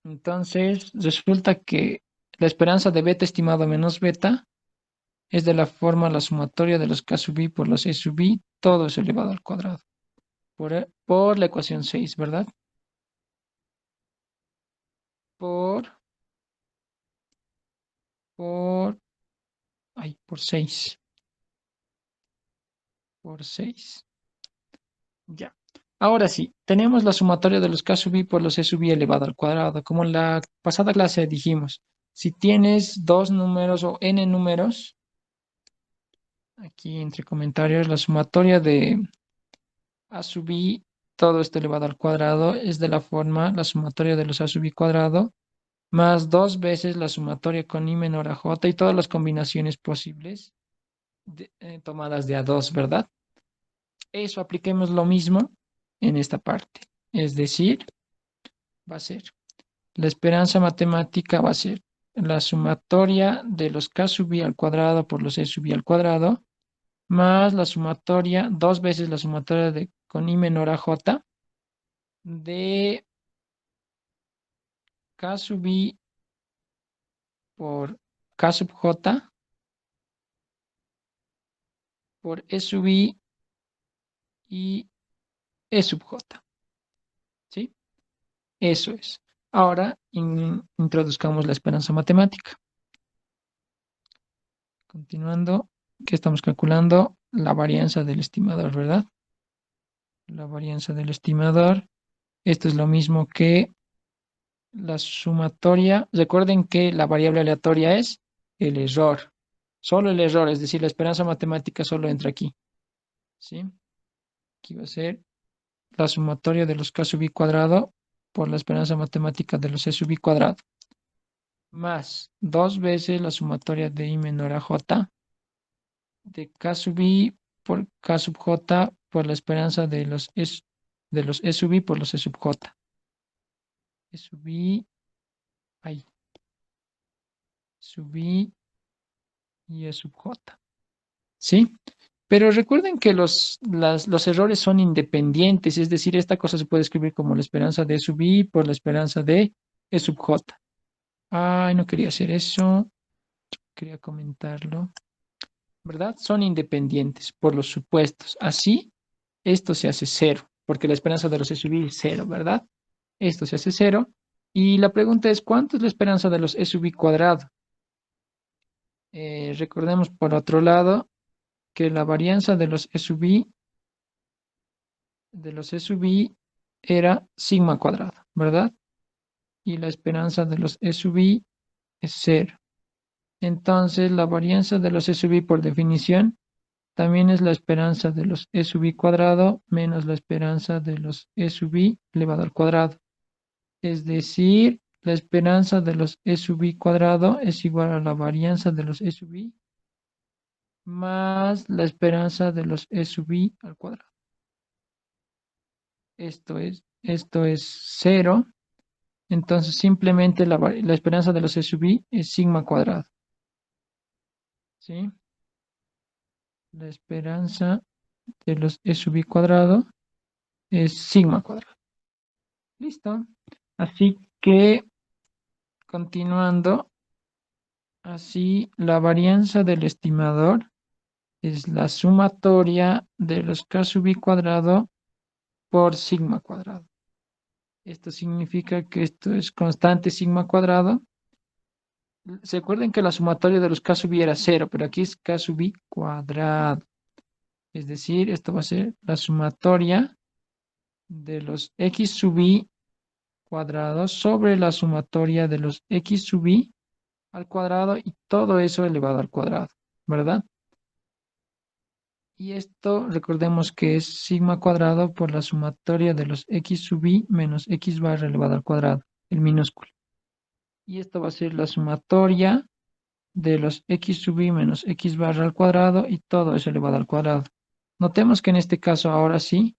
Entonces, resulta que la esperanza de beta estimado menos beta es de la forma la sumatoria de los K sub i por los E sub i, todo es elevado al cuadrado. Por la ecuación 6, ¿verdad? Por, por 6. Por 6. Ya. Ahora sí, tenemos la sumatoria de los K sub i por los E sub i elevado al cuadrado. Como en la pasada clase dijimos, si tienes dos números o n números, aquí entre comentarios, la sumatoria de a sub i, todo esto elevado al cuadrado, es de la forma la sumatoria de los a sub i cuadrado, más dos veces la sumatoria con i menor a j y todas las combinaciones posibles tomadas de a dos, ¿verdad? Eso apliquemos lo mismo en esta parte. Es decir, va a ser la esperanza matemática va a ser la sumatoria de los k sub i al cuadrado por los e sub i al cuadrado, más la sumatoria, dos veces la sumatoria de con i menor a j de k sub i por k sub j por e sub i y e sub j. ¿Sí? Eso es. Ahora introduzcamos la esperanza matemática. Continuando, ¿qué estamos calculando? La varianza del estimador, ¿verdad? La varianza del estimador. Esto es lo mismo que la sumatoria. Recuerden que la variable aleatoria es el error. Solo el error, es decir, la esperanza matemática solo entra aquí. ¿Sí? Aquí va a ser la sumatoria de los k sub i cuadrado por la esperanza matemática de los e sub i cuadrado. Más dos veces la sumatoria de i menor a j de k sub i por k sub j por la esperanza de los e sub i por los e sub j. E sub i, ahí, sub i y e sub j. ¿Sí? Pero recuerden que los errores son independientes, es decir, esta cosa se puede escribir como la esperanza de e sub i por la esperanza de e sub j. Ay, no quería hacer eso, quería comentarlo. ¿Verdad? Son independientes por los supuestos. Así esto se hace cero, porque la esperanza de los E sub i es cero, ¿verdad? Esto se hace cero. Y la pregunta es, ¿cuánto es la esperanza de los E sub i cuadrado? Recordemos por otro lado que la varianza de los E sub i, era sigma cuadrado, ¿verdad? Y la esperanza de los E sub i es cero. Entonces, la varianza de los E sub i por definición también es la esperanza de los E sub i cuadrado menos la esperanza de los E sub i elevado al cuadrado. Es decir, la esperanza de los E sub i cuadrado es igual a la varianza de los E sub i más la esperanza de los E sub i al cuadrado. Esto es cero. Entonces, simplemente la esperanza de los E sub i es sigma cuadrado. ¿Sí? La esperanza de los E sub i cuadrado es sigma cuadrado. Listo. Así que, continuando, así la varianza del estimador es la sumatoria de los K sub i cuadrado por sigma cuadrado. Esto significa que esto es constante sigma cuadrado. Se acuerdan que la sumatoria de los K sub i era cero, pero aquí es K sub i cuadrado. Es decir, esto va a ser la sumatoria de los X sub i cuadrado sobre la sumatoria de los X sub i al cuadrado y todo eso elevado al cuadrado, ¿verdad? Y esto recordemos que es sigma cuadrado por la sumatoria de los X sub i menos X barra elevado al cuadrado, el minúsculo. Y esto va a ser la sumatoria de los X sub i menos X barra al cuadrado y todo eso elevado al cuadrado. Notemos que en este caso ahora sí,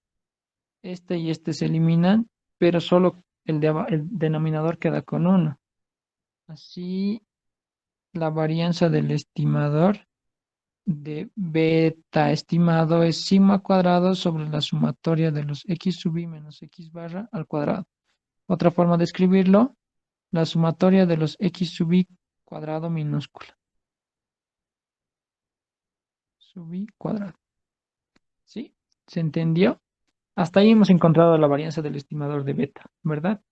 este y este se eliminan, pero solo el denominador queda con 1. Así, la varianza del estimador de beta estimado es sigma cuadrado sobre la sumatoria de los X sub i menos X barra al cuadrado. Otra forma de escribirlo, la sumatoria de los X sub i cuadrado minúscula. Sub i cuadrado. ¿Sí? ¿Se entendió? Hasta ahí hemos encontrado la varianza del estimador de beta, ¿verdad?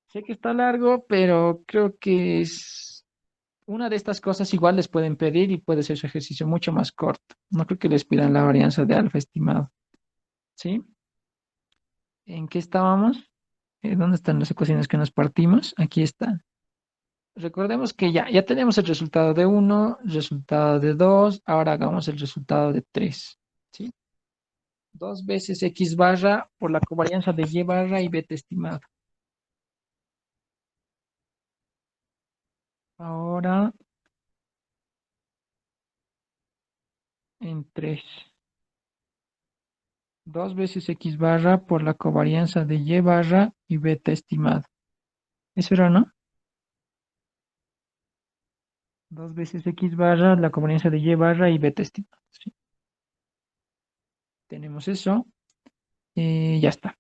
Sé que está largo, pero creo que es una de estas cosas igual les pueden pedir y puede ser su ejercicio mucho más corto. No creo que les pidan la varianza de alfa estimado. ¿Sí? ¿En qué estábamos? ¿Dónde están las ecuaciones que nos partimos? Aquí están. Recordemos que ya tenemos el resultado de 1, el resultado de 2, ahora hagamos el resultado de 3. ¿Sí? 2 veces x barra por la covarianza de y barra y beta estimada. Ahora en 3. 2 veces x barra por la covarianza de y barra y beta estimada. ¿Eso era, no? 2 veces x barra, la covarianza de y barra y beta estimada. ¿Sí? Tenemos eso. Ya está.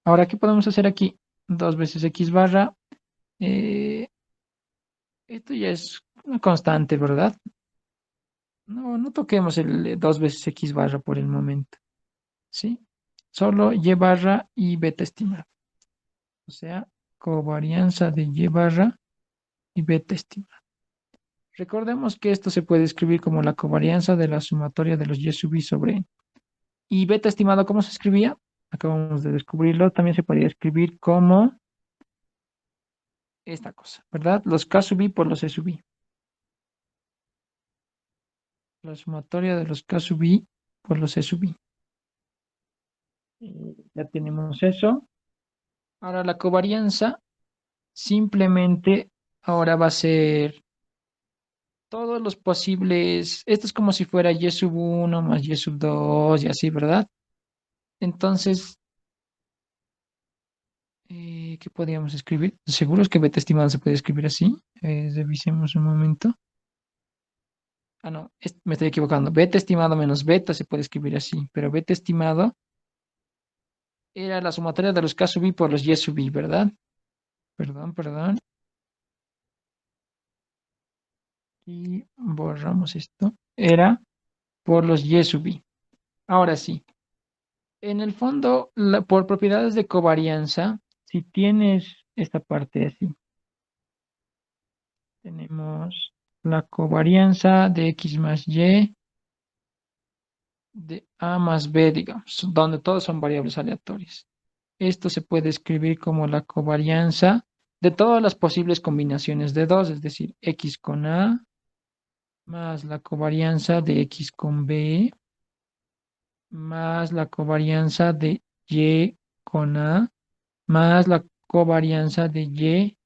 Ahora, ¿qué podemos hacer aquí? 2 veces x barra. eh, Esto ya es una constante, ¿verdad? No toquemos el 2 veces x barra por el momento. ¿Sí? Solo y barra y beta estimada. O sea, covarianza de y barra y beta estimada. Recordemos que esto se puede escribir como la covarianza de la sumatoria de los y sub i sobre n. ¿Y beta estimado cómo se escribía? Acabamos de descubrirlo. También se podría escribir como esta cosa, ¿verdad? Los k sub i por los e sub i. La sumatoria de los k sub i por los e sub i. Ya tenemos eso. Ahora la covarianza simplemente ahora va a ser todos los posibles. Esto es como si fuera y sub 1 más y sub 2 y así, ¿verdad? Entonces, ¿qué podríamos escribir? ¿Seguros que beta estimado se puede escribir así? Revisemos un momento. Ah, no, me estoy equivocando. Beta estimado menos beta se puede escribir así, pero beta estimado era la sumatoria de los k sub i por los y sub i, ¿verdad? Perdón. Y borramos esto. Era por los y sub i. Ahora sí, en el fondo, por propiedades de covarianza, si tienes esta parte así, tenemos la covarianza de X más Y de A más B, digamos, donde todos son variables aleatorias. Esto se puede escribir como la covarianza de todas las posibles combinaciones de dos, es decir, X con A más la covarianza de X con B más la covarianza de Y con A más la covarianza de Y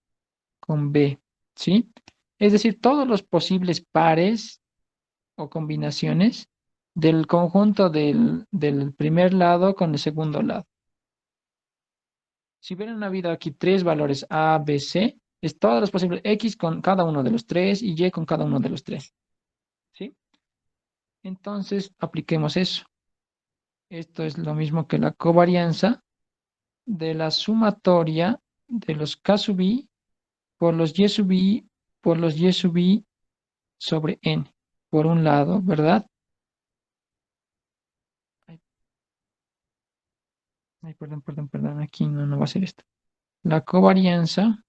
con B, ¿sí? Es decir, todos los posibles pares o combinaciones del conjunto del primer lado con el segundo lado. Si hubieran habido aquí tres valores A, B, C, es todos los posibles X con cada uno de los tres y Y con cada uno de los tres, ¿sí? Entonces, apliquemos eso. Esto es lo mismo que la covarianza de la sumatoria de los K sub I por los Y sub I por los Y sub I sobre N, por un lado, ¿verdad? Ay, perdón, aquí no va a ser esto. La covarianza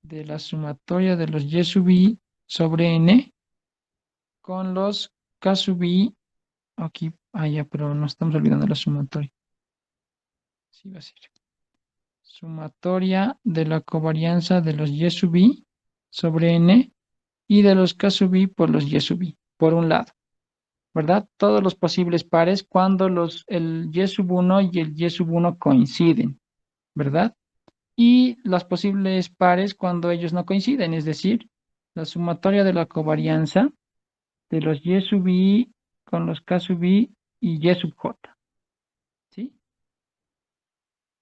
de la sumatoria de los Y sub I sobre N con los K sub I, aquí, ya, pero no estamos olvidando la sumatoria. Sí va a ser. Sumatoria de la covarianza de los Y sub I sobre N y de los K sub I por los Y sub I, por un lado, ¿verdad? Todos los posibles pares cuando el Y sub 1 y el Y sub 1 coinciden, ¿verdad? Y las posibles pares cuando ellos no coinciden, es decir, la sumatoria de la covarianza de los Y sub I con los K sub I y Y sub J, ¿sí?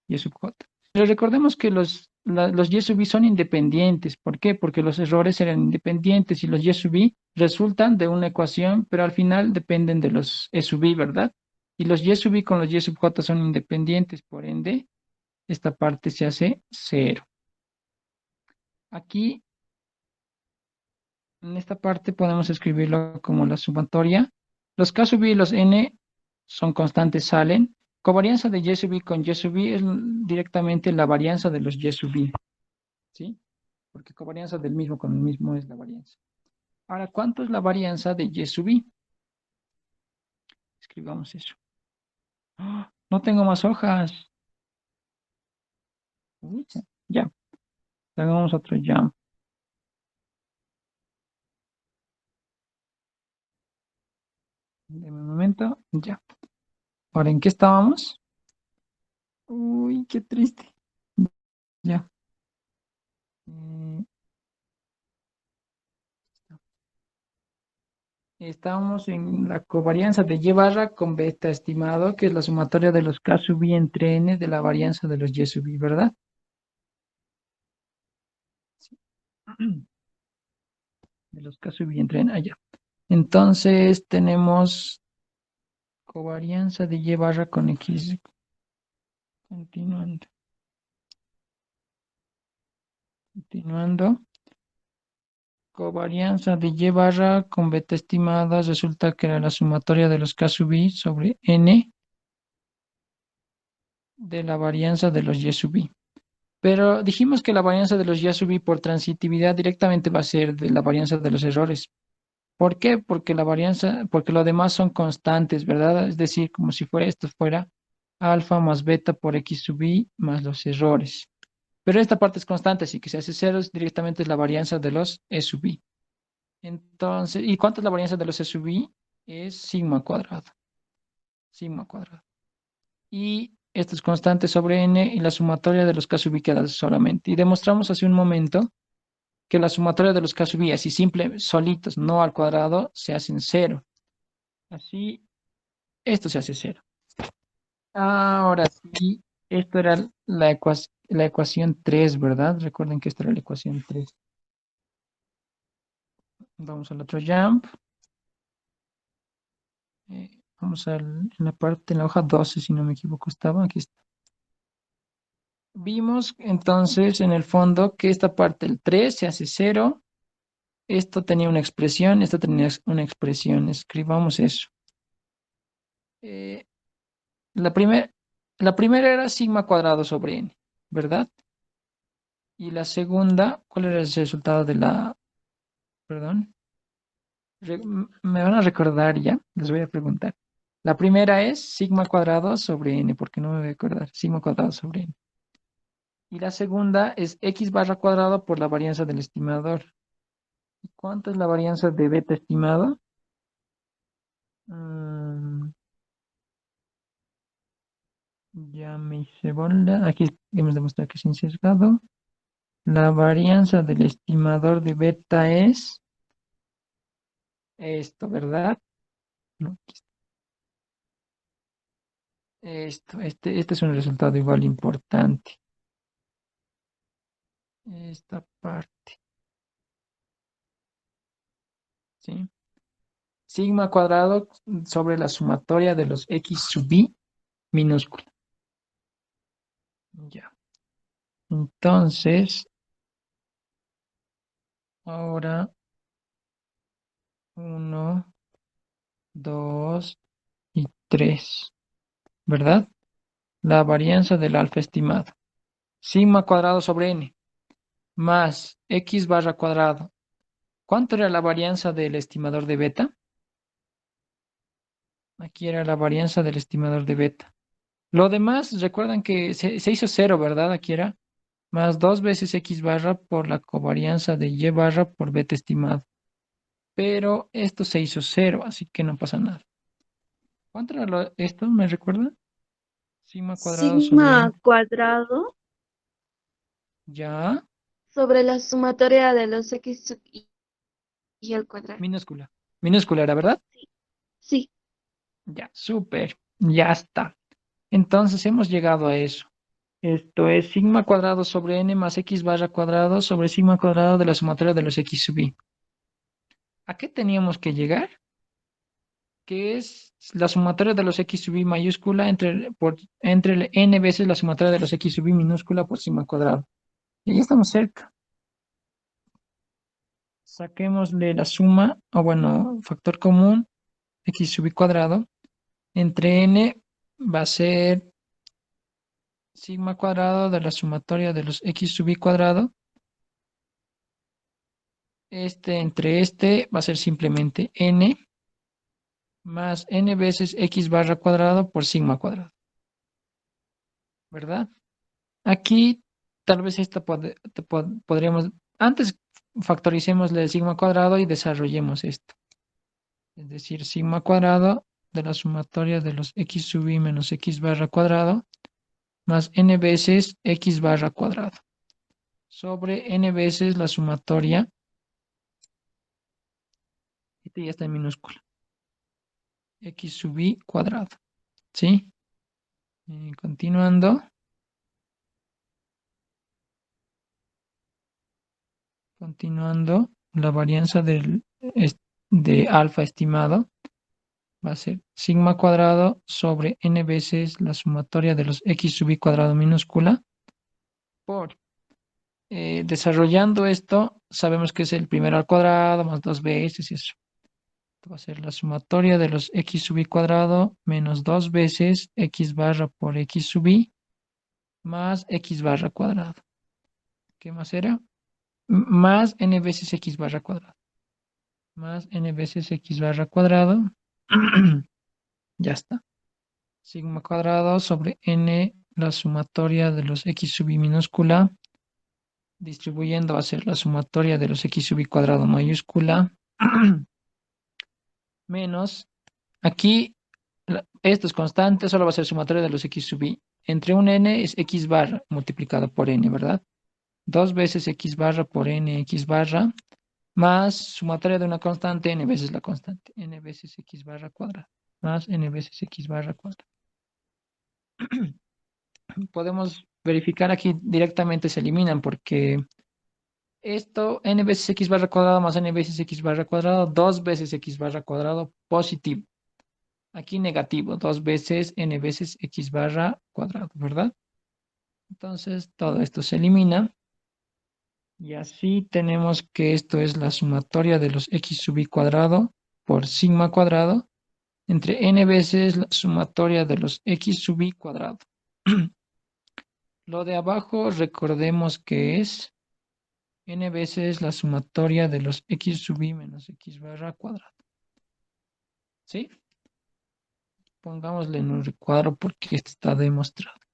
Y sub J. Pero recordemos que los Y sub I son independientes. ¿Por qué? Porque los errores eran independientes y los Y sub I resultan de una ecuación, pero al final dependen de los E sub I, ¿verdad? Y los Y sub I con los Y sub J son independientes, por ende, esta parte se hace cero. Aquí, en esta parte podemos escribirlo como la sumatoria. Los K sub I y los N son constantes, salen. Covarianza de Y sub I con Y sub I es directamente la varianza de los Y sub I, ¿sí? Porque covarianza del mismo con el mismo es la varianza. Ahora, ¿cuánto es la varianza de Y sub I? Escribamos eso. ¡Ah! No tengo más hojas. Ucha, ya, hagamos otro jump. Deme un momento, ya. Ahora, ¿en qué estábamos? Uy, qué triste. Ya. Eh, Estábamos en la covarianza de Y barra con beta estimado, que es la sumatoria de los K sub I entre N de la varianza de los Y sub I, ¿verdad? Sí. De los K sub I entre N, allá. Entonces tenemos covarianza de Y barra con X. Continuando. Continuando. Covarianza de Y barra con beta estimada resulta que era la sumatoria de los K sub I sobre N de la varianza de los Y sub I. Pero dijimos que la varianza de los Y sub I por transitividad directamente va a ser de la varianza de los errores. ¿Por qué? Porque lo demás son constantes, ¿verdad? Es decir, como si esto fuera alfa más beta por X sub I más los errores. Pero esta parte es constante, así que si hace ceros, directamente es la varianza de los E sub I. Entonces, ¿y cuánto es la varianza de los E sub I? Es sigma cuadrado. Sigma cuadrado. Y esto es constante sobre n y la sumatoria de los K sub I queda solamente. Y demostramos hace un momento que la sumatoria de los K sub I, así simple, solitos, no al cuadrado, se hacen cero. Así, esto se hace cero. Ahora sí, esto era la ecuación 3, ¿verdad? Recuerden que esta era la ecuación 3. Vamos al otro jump. Vamos en la parte, en la hoja 12, si no me equivoco, estaba. Aquí está. Vimos entonces en el fondo que esta parte, el 3, se hace 0. Esto tenía una expresión, esto tenía una expresión. Escribamos eso. Eh, la, la primera era sigma cuadrado sobre n, ¿verdad? Y la segunda, ¿cuál era el resultado de la, perdón? Me van a recordar ya, les voy a preguntar. La primera es sigma cuadrado sobre n, porque no me voy a acordar. Sigma cuadrado sobre n. Y la segunda es x barra cuadrado por la varianza del estimador. ¿Y cuánto es la varianza de beta estimado? Mm, ya me hice bola. Aquí hemos demostrado que es sesgado. La varianza del estimador de beta es esto, ¿verdad? No, aquí está. Este es un resultado igual importante. Esta parte, ¿sí? Sigma cuadrado sobre la sumatoria de los x sub i minúscula. Ya. Entonces, ahora uno, 2 y 3, ¿verdad? La varianza del alfa estimado. Sigma cuadrado sobre n más x barra cuadrado. ¿Cuánto era la varianza del estimador de beta? Aquí era la varianza del estimador de beta. Lo demás, recuerdan que se hizo cero, ¿verdad? Aquí era más 2 veces x barra por la covarianza de y barra por beta estimado. Pero esto se hizo cero, así que no pasa nada. ¿Cuánto era esto? ¿Me recuerda? Sigma cuadrado sobre n. Sigma cuadrado Ya, sobre la sumatoria de los x sub i al cuadrado. minúscula. Minúscula era, ¿verdad? Sí, sí. Ya, súper. Ya está. Entonces hemos llegado a eso. Esto es sigma cuadrado sobre n más x barra cuadrado sobre sigma cuadrado de la sumatoria de los x sub i. ¿A qué teníamos que llegar? Que es la sumatoria de los x sub i mayúscula entre el n veces la sumatoria de los x sub i minúscula por sigma cuadrado. Y ahí estamos cerca. Saquémosle la suma, o bueno, factor común, x sub i cuadrado, entre n va a ser sigma cuadrado de la sumatoria de los x sub i cuadrado. Entre este va a ser simplemente n más n veces x barra cuadrado por sigma cuadrado, ¿verdad? Aquí tal vez podríamos, antes factoricémosle el sigma cuadrado y desarrollemos esto. Es decir, sigma cuadrado de la sumatoria de los x sub i menos x barra cuadrado más n veces x barra cuadrado sobre n veces la sumatoria, este ya está en minúscula, x sub i cuadrado, ¿sí? Continuando, la varianza de alfa estimado va a ser sigma cuadrado sobre n veces la sumatoria de los x sub i cuadrado minúscula por, desarrollando esto, sabemos que es el primero al cuadrado más dos veces y eso. Esto va a ser la sumatoria de los x sub i cuadrado menos dos veces x barra por x sub i más x barra cuadrado. ¿Qué más era? Más n veces x barra cuadrado. Más n veces x barra cuadrado. Ya está. Sigma cuadrado sobre n, la sumatoria de los x sub i minúscula, distribuyendo va a ser la sumatoria de los x sub i cuadrado mayúscula, menos, aquí esto es constante, solo va a ser sumatoria de los x sub i. Entre un n es x barra multiplicado por n, ¿verdad? Dos veces x barra por n x barra, más sumatoria de una constante, n veces la constante, n veces x barra cuadrada, más n veces x barra cuadrada. Podemos verificar aquí directamente se eliminan porque esto n veces x barra cuadrado más n veces x barra cuadrado, dos veces x barra cuadrado positivo. Aquí negativo, dos veces n veces x barra cuadrado, ¿verdad? Entonces todo esto se elimina y así tenemos que esto es la sumatoria de los x sub i cuadrado por sigma cuadrado entre n veces la sumatoria de los x sub i cuadrado. Lo de abajo recordemos que es n veces la sumatoria de los x sub i menos x barra cuadrado. ¿Sí? Pongámosle en un recuadro porque esto está demostrado.